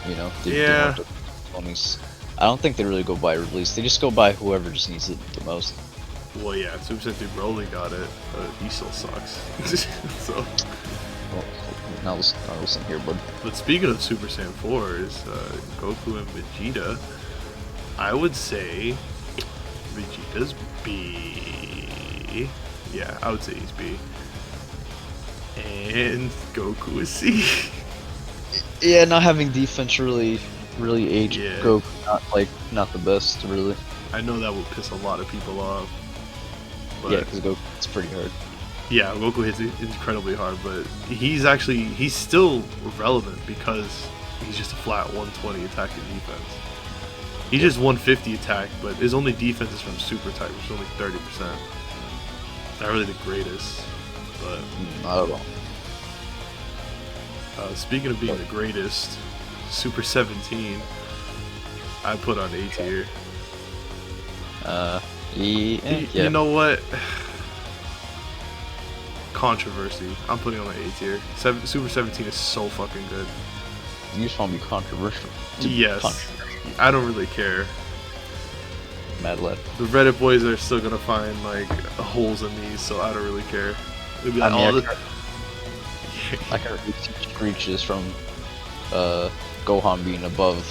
you know, the 120s. I don't think they really go by release. They just go by whoever just needs it the most. Well, yeah, Super Saiyan 3 Broly got it, but he still sucks. So. Well, now listen here, bud. But speaking of Super Saiyan 4s, Goku and Vegeta, I would say Vegeta's B. Yeah, I would say he's B. And Goku is C. Yeah, not having defense really aged Goku not the best, really. I know that will piss a lot of people off. But yeah, because Goku hits pretty hard. Yeah, Goku hits incredibly hard, but he's still relevant because he's just a flat 120 attack and defense. He's just 150 attack, but his only defense is from Super type, which is only 30%. Not really the greatest, but not at all. Speaking of being the greatest, Super 17, I put on A tier. You know what? Controversy. I'm putting on the A tier. Super 17 is so fucking good. You just want to be controversial. Yes. I don't really care. Mad lad. The Reddit boys are still gonna find like holes in these, so I don't really care. It'll be like I can reaches from Gohan being above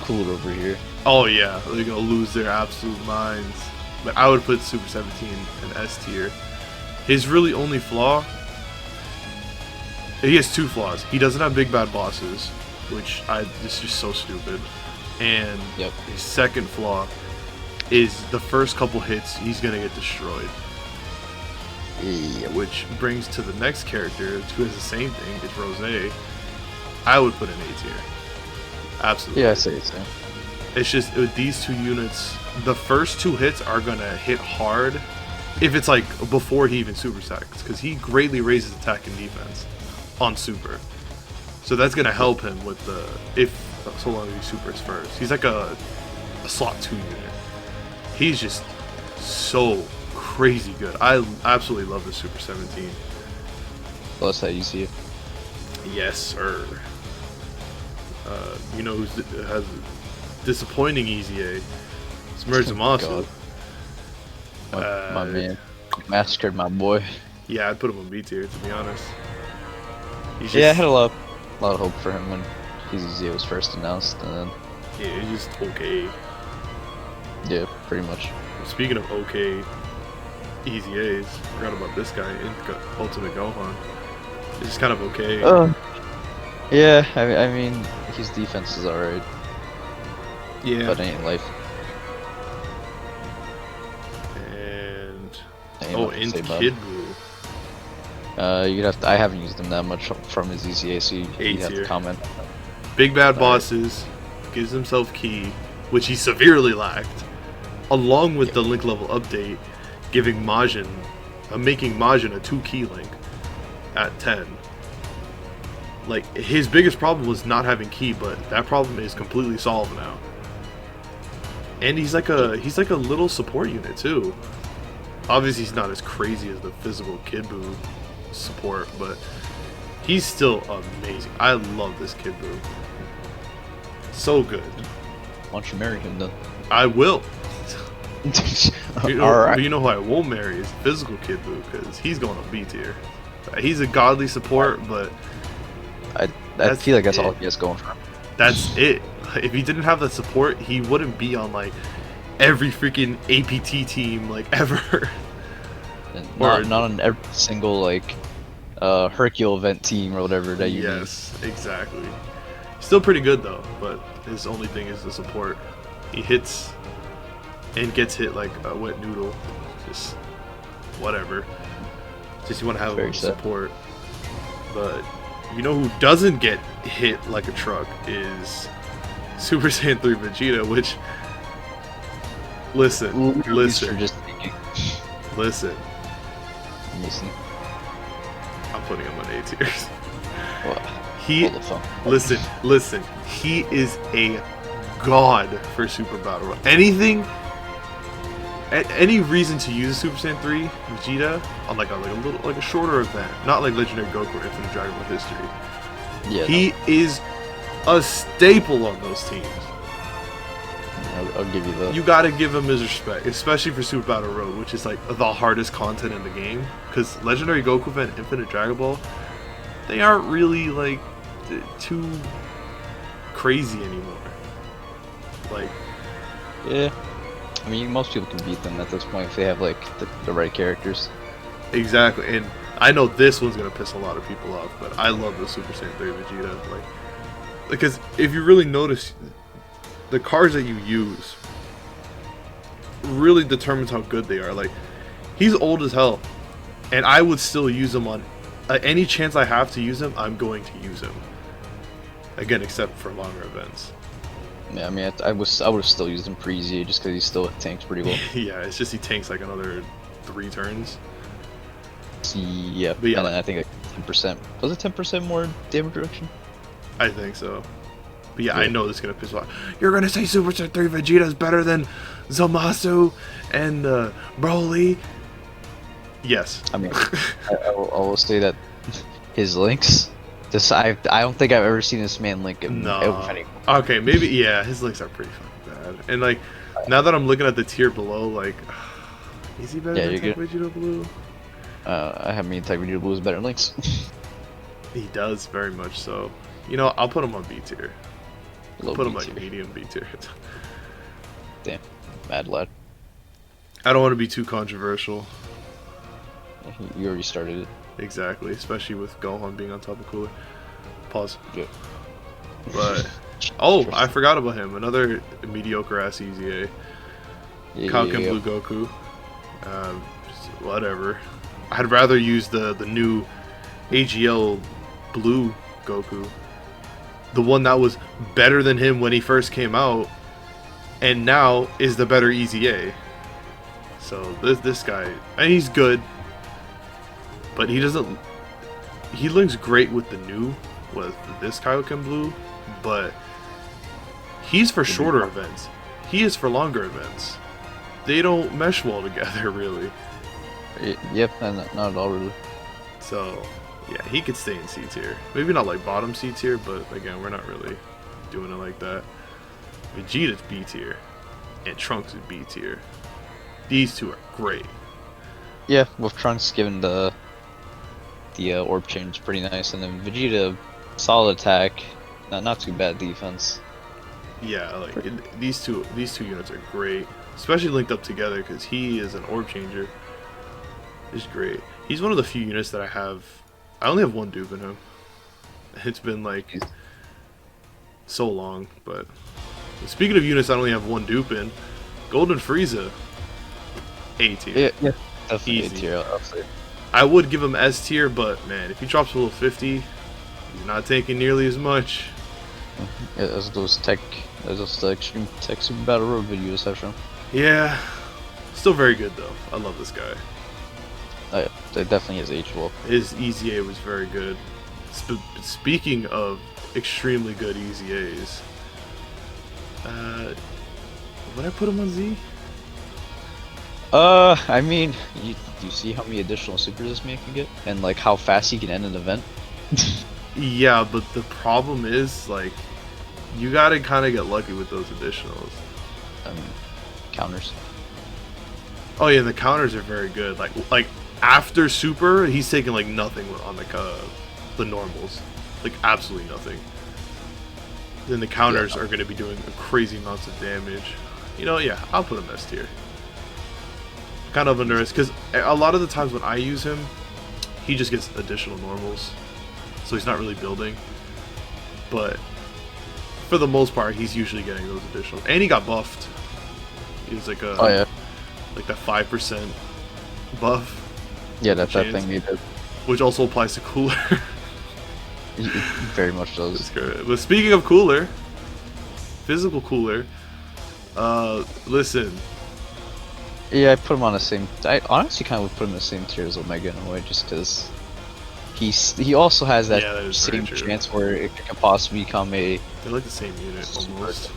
Cooler over here. Oh yeah, they're gonna lose their absolute minds. But I would put Super 17 in S tier. His really only flaw, he has 2 flaws. He doesn't have big bad bosses, which this is just so stupid. And his second flaw is the first couple hits he's gonna get destroyed. Which brings to the next character who has the same thing. It's Rose. I would put in A tier. Absolutely. Yeah, I say the same. It's just with these 2 units, the first 2 hits are gonna hit hard if it's like before he even super stacks, because he greatly raises attack and defense on Super. So that's gonna help him with so long as he supers first. He's like a slot 2 unit. He's just so crazy good. I absolutely love the Super 17. Well, that's how you see it. Yes, sir. You know who has disappointing EZA? It's Zamasu. My man. Massacred my boy. Yeah, I'd put him on B tier, to be honest. Yeah, I had a lot of hope for him when his EZA was first announced, and then... Yeah, he's just okay. Yeah, pretty much. Speaking of okay EZAs, forgot about this guy, INT Ultimate Gohan. He's just kind of okay. Yeah, I mean, his defense is alright. Yeah. But it ain't life. And INT Kid you'd have to, I haven't used him that much from his EZA, so you'd have to comment. Big Bad Bosses gives himself key, which he severely lacked, along with the link level update, giving Majin, making Majin a 2 key link at 10. Like, his biggest problem was not having key, but that problem is completely solved now. And he's like a little support unit too. Obviously, he's not as crazy as the physical Kid Buu support, but he's still amazing. I love this Kid Buu. So good. Why don't you marry him then? I will. Alright. You know who I won't marry is physical Kid Buu, because he's going on B tier. He's a godly support, but I feel like that's all he has going for him. That's it. If he didn't have that support, he wouldn't be on like every freaking APT team like ever. Not on every single like Hercule event team or whatever that you need. Yes, exactly. Still pretty good though, but his only thing is the support. He hits and gets hit like a wet noodle. Just whatever. Just you want to have a little support. But you know who doesn't get hit like a truck is Super Saiyan 3 Vegeta, which listen. I'm putting him on A tiers. Listen. He is a god for Super Battle. Any reason to use Super Saiyan 3 Vegeta on like a shorter event, not like Legendary Goku or Infinite Dragon Ball history. Yeah, he is a staple on those teams. I'll give you that. You gotta give him his respect, especially for Super Battle Road, which is like the hardest content in the game. Because Legendary Goku and Infinite Dragon Ball, they aren't really like too crazy anymore. Like, yeah. I mean, most people can beat them at this point if they have like the right characters. Exactly, and I know this one's gonna piss a lot of people off, but I love the Super Saiyan 3 Vegeta. Like, because if you really notice, the cards that you use really determines how good they are. Like, he's old as hell, and I would still use him on any chance I have to use him. I'm going to use him again, except for longer events. Yeah, I mean, I would have still used him pre-EZA just because he still tanks pretty well. Yeah, it's just he tanks like another 3 turns. Yeah, but yeah, and I think like 10%. Was it 10% more damage reduction? I think so. But yeah, I know this is gonna piss off. You're gonna say Super Saiyan 3 Vegeta is better than Zamasu and Broly? Yes. I mean, I will say that his links. I don't think I've ever seen this man link in anything. Okay, maybe yeah, his links are pretty fucking bad. And like, now that I'm looking at the tier below, like, is he better than TEQ Vegeta Blue? I have me TEQ Vegeta Blue is better links. He does very much so. You know, I'll put him on B tier. I'll put him like medium B tier. Damn, mad lad. I don't want to be too controversial. You already started it. Exactly, especially with Gohan being on top of Cooler. Pause. Yeah. But oh, I forgot about him. Another mediocre ass EZA. Blue Goku. Whatever. I'd rather use the new AGL Blue Goku, the one that was better than him when he first came out, and now is the better EZA. So this guy, and he's good. But he doesn't. He links great with this Kaioken Blue, but he's for shorter events. He is for longer events. They don't mesh well together, really. Yep, not at all really. So, yeah, he could stay in C tier. Maybe not like bottom C tier, but again, we're not really doing it like that. Vegeta's B tier, and Trunks is B tier. These two are great. Yeah, with Trunks given the orb change, pretty nice, and then Vegeta, solid attack, not too bad defense. Yeah, like these two units are great, especially linked up together because he is an orb changer. It's great. He's one of the few units that I have. I only have one dupe in him. It's been like so long, but speaking of units, I only have one dupe in. Golden Frieza, A tier. Yeah, definitely Easy. A tier. I'll say. I would give him S tier, but man, if he drops below 50, he's not taking nearly as much. Yeah, as those the extreme tech super battle road videos have shown. Yeah, still very good though. I love this guy. Oh, yeah, that definitely has aged well. His EZA was very good. Speaking of extremely good EZAs, would I put him on Z? I mean, do you see how many additional supers this man can get, and like how fast he can end an event? Yeah, but the problem is like you gotta kind of get lucky with those additionals. Counters. Oh yeah, the counters are very good. Like after super, he's taking like nothing on the normals, like absolutely nothing. Then the counters are going to be doing crazy amounts of damage. You know, yeah, I'll put him S tier. Kind of under because a lot of the times when I use him, he just gets additional normals, so he's not really building. But for the most part, he's usually getting those additionals, and he got buffed. He was like a like that 5% buff. Yeah, that thing he did. Which also applies to Cooler. It very much does. But speaking of Cooler, physical Cooler, listen. Yeah, I put him on the same. I honestly kind of would put him in the same tier as Omega in a way, just because he also has that, same chance where it can possibly become a. They're like the same unit almost.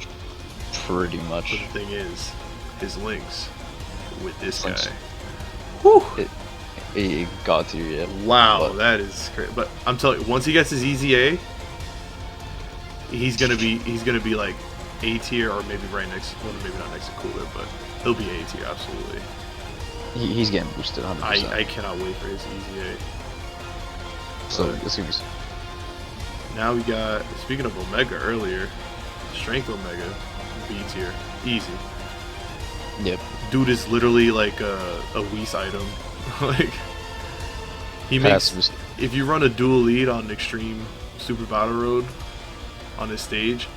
Pretty much. But the thing is, his links with this guy. Whew. A god tier, yeah. Wow, that is great. But I'm telling you, once he gets his EZA, he's gonna be like A tier or maybe right next. Well, maybe not next to Cooler, but he'll be A tier absolutely. He's getting boosted 100%. I cannot wait for his EZA. So it's gonna be. Now we got, speaking of Omega earlier, Strength Omega, B tier, easy. Yep. Dude is literally like a Whis item. Like he makes, if you run a dual lead on Extreme Super Battle Road on this stage,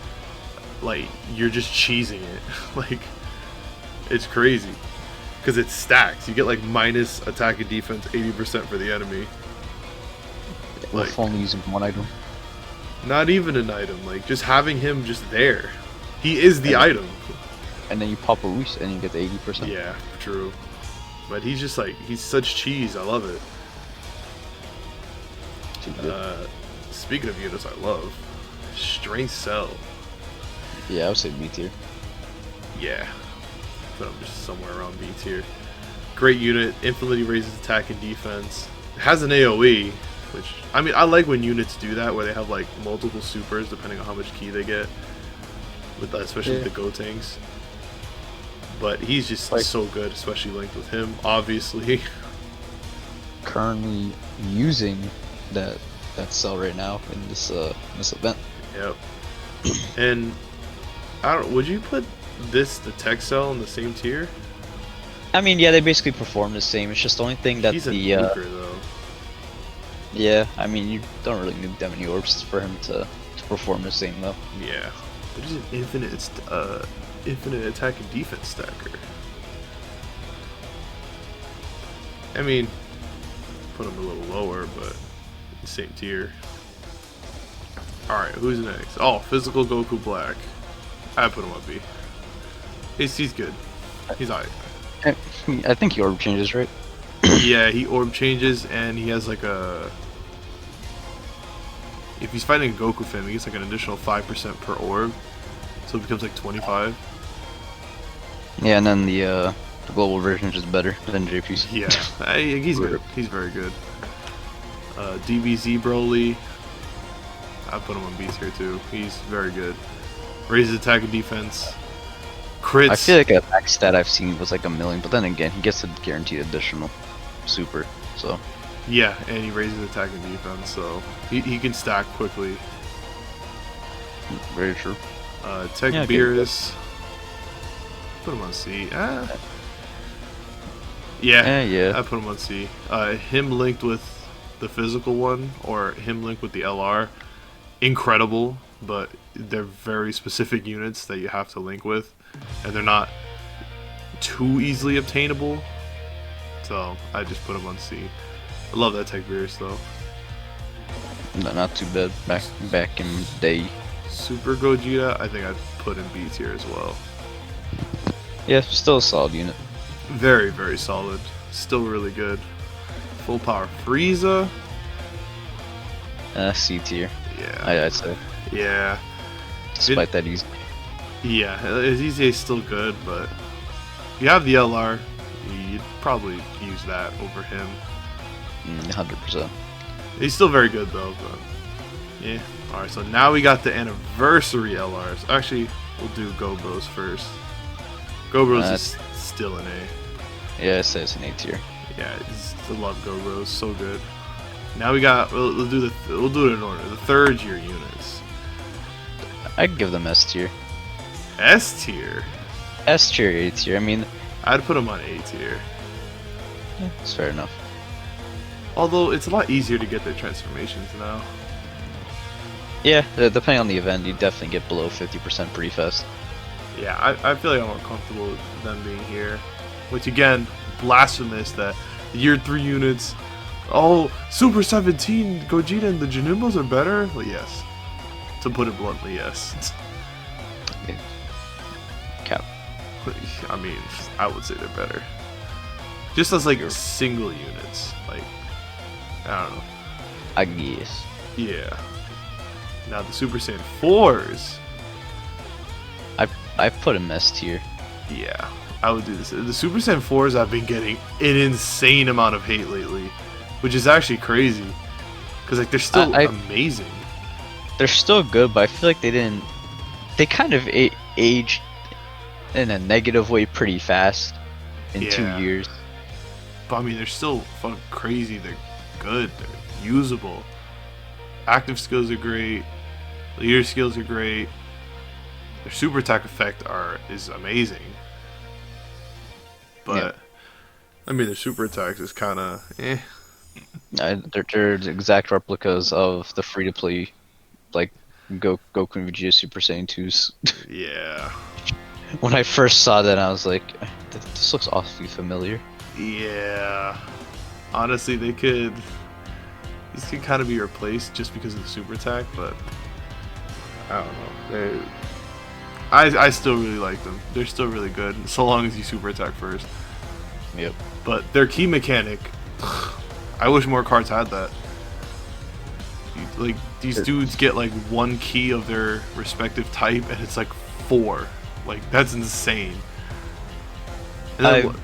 like you're just cheesing it. Like it's crazy because it stacks. You get like minus attack and defense 80% for the enemy. Like only using one item. Not even an item. Like just having him just there. He is the item. And then you pop a Whis and you get the 80%. Yeah, true. But he's just like, he's such cheese. I love it. Speaking of units I love, Strength Cell. Yeah, I would say B tier. Yeah. Put him just somewhere around B tier. Great unit. Infinitely raises attack and defense. It has an AoE, which, I mean, I like when units do that, where they have like multiple supers depending on how much ki they get. With especially with the Gotenks. But he's just like, so good, especially linked with him, obviously. Currently using that cell right now in this event. Yep. And I don't. Would you put the TEQ cell in the same tier? I mean, yeah, they basically perform the same. It's just the only thing that he's a nuker, though. Yeah, I mean, you don't really need that many orbs for him to perform the same, though. Yeah, but he's an infinite attack and defense stacker. I mean, put him a little lower, but same tier. Alright, who's next? Oh, Physical Goku Black. I put him on B. He's good. He's alright. I think he orb changes, right? Yeah, he orb changes, and he has like a... If he's fighting a Goku fan, he gets like an additional 5% per orb. So it becomes like 25. Yeah, and then the The global version is just better than JP's. Yeah, he's good. He's very good. DBZ Broly, I put him on B tier too. He's very good. Raises attack and defense. Crits. I feel like a max stat I've seen was like 1,000,000, but then again, he gets a guaranteed additional super, so. Yeah, and he raises attack and defense, so he can stack quickly. Very true. TEQ Beerus. Put him on C. Yeah, I put him on C. Him linked with the physical one, or him linked with the LR, incredible, but they're very specific units that you have to link with, and they're not too easily obtainable, so I just put him on C. I love that TEQ Beerus though. No, not too bad. Back in the day. Super Gogeta, I think I'd put in B tier as well. Yeah, still a solid unit. Very, very solid. Still really good. Full power Frieza. C tier. Yeah. I'd say. Yeah. Despite that easy. Yeah, his easy is still good, but if you have the LR, you'd probably use that over him. 100%. He's still very good though, but yeah. Alright, so now we got the anniversary LRs. Actually, we'll do Go Bros first. Go Bros is still an A. Yeah, it says an A tier. Yeah, I love Go Bros, so good. Now we got we'll do it in order. The third year units. I'd give them S tier. S tier. S tier, A tier. I mean, I'd put them on A tier. Yeah, it's fair enough. Although it's a lot easier to get their transformations now. Yeah, depending on the event, you definitely get below 50% pretty fast. Yeah, I feel like I'm more comfortable with them being here. Which again, blasphemous that year 3 units. Oh, Super 17 Gogeta and the Janimbos are better? Well, yes. To put it bluntly, yes. Cap. I mean, I would say they're better. Just as like single units. Like, I don't know. I guess. Yeah. Now the Super Saiyan 4s. I put him S tier. Yeah, I would do this. The Super Saiyan 4s have been getting an insane amount of hate lately, which is actually crazy. Because like they're still amazing. They're still good, but I feel like they kind of aged in a negative way pretty fast in 2 years. But I mean, they're still fucking crazy. They're good. They're usable. Active skills are great. Leader skills are great. Their super attack effect is amazing. But I mean, their super attacks is kind of eh. They're exact replicas of the free-to-play, like Goku and Vegeta Super Saiyan 2s. Yeah. When I first saw that, I was like, this looks awfully familiar. Yeah. Honestly, these could kind of be replaced just because of the super attack, but I don't know. I still really like them. They're still really good, so long as you super attack first. Yep. But their key mechanic, I wish more cards had that. Like, these dudes get like 1 key of their respective type, and it's like 4. Like, that's insane. I mean,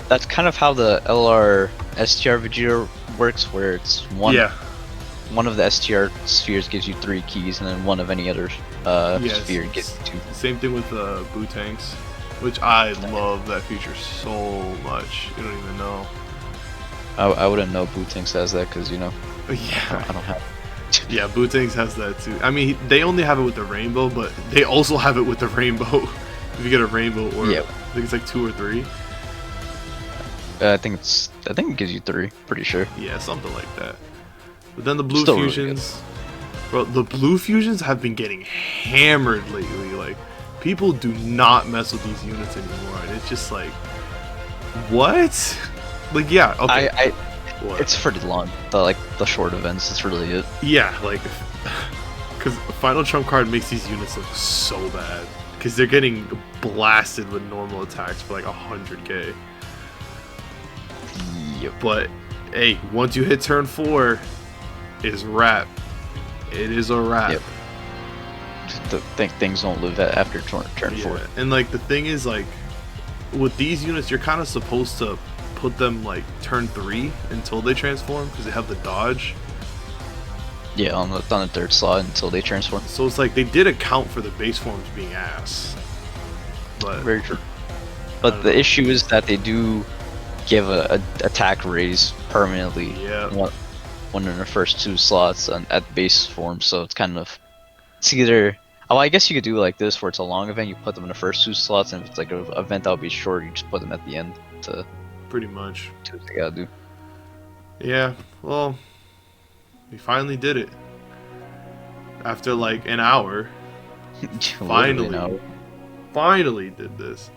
that's kind of how the LR STR Vegeta works, where it's one of the STR spheres gives you 3 keys, and then one of any other sphere gets 2. Same thing with Buutenks, which I love that feature so much. You don't even know. I wouldn't know Buutenks has that because, you know, yeah, I don't have it. Yeah, Buutenks has that too. I mean, they only have it with the rainbow, but they also have it with the rainbow. If you get a rainbow, or I think it's like 2 or 3. I think it gives you 3. Pretty sure. Yeah, something like that. But then the blue fusions, really, bro. The blue fusions have been getting hammered lately. Like, people do not mess with these units anymore, and it's just like, what? Like, yeah, okay. It's pretty long. The short events. That's really it. Yeah, like, because Final Trump card makes these units look so bad because they're getting blasted with normal attacks for like 100k. Yep. But hey, once you hit turn 4, it's wrap. It is a wrap. Yep. Things don't live after turn 4. And like the thing is, like, with these units, you're kind of supposed to put them like turn 3 until they transform because they have the dodge. Yeah, on the third slot until they transform. So it's like they did account for the base forms being ass. But very true. But the issue is that they do give a attack raise permanently. Yeah. One in the first 2 slots at base form, so it's kind of, it's either, oh, I guess you could do like this where it's a long event, you put them in the first 2 slots, and if it's like an event that'll be short, you just put them at the end to pretty much do what they gotta do. Yeah, well, we finally did it after like an hour. Finally did this.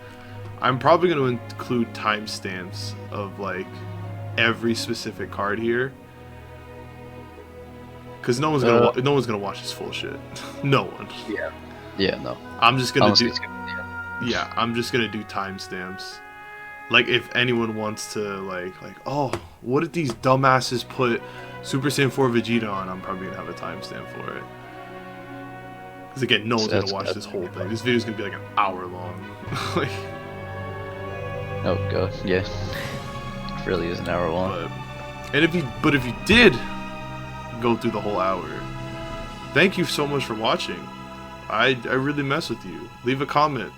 I'm probably going to include timestamps of like every specific card here, because no one's gonna watch this full shit. No one. Yeah, no. I'm just gonna do. Yeah, I'm just gonna do timestamps. Like if anyone wants to like, oh, what did these dumbasses put Super Saiyan 4 Vegeta on? I'm probably gonna have a timestamp for it. Because again, no one's gonna watch this whole thing. This video's gonna be like an hour long. Like, oh god, yeah. It really is an hour long. But if you did go through the whole hour, thank you so much for watching. I really mess with you. Leave a comment.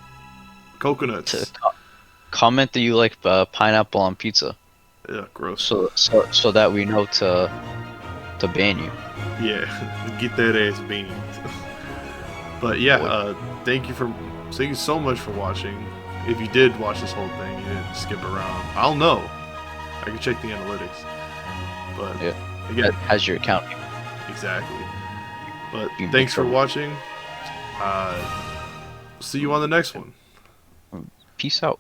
Coconuts. Comment that you like pineapple on pizza. Yeah, gross. So that we know to ban you. Yeah, get that ass banned. But yeah, thank you so much for watching. If you did watch this whole thing, you didn't skip around. I'll know. I can check the analytics. But yeah, again, has your account. Exactly. But thanks for watching. See you on the next one. Peace out.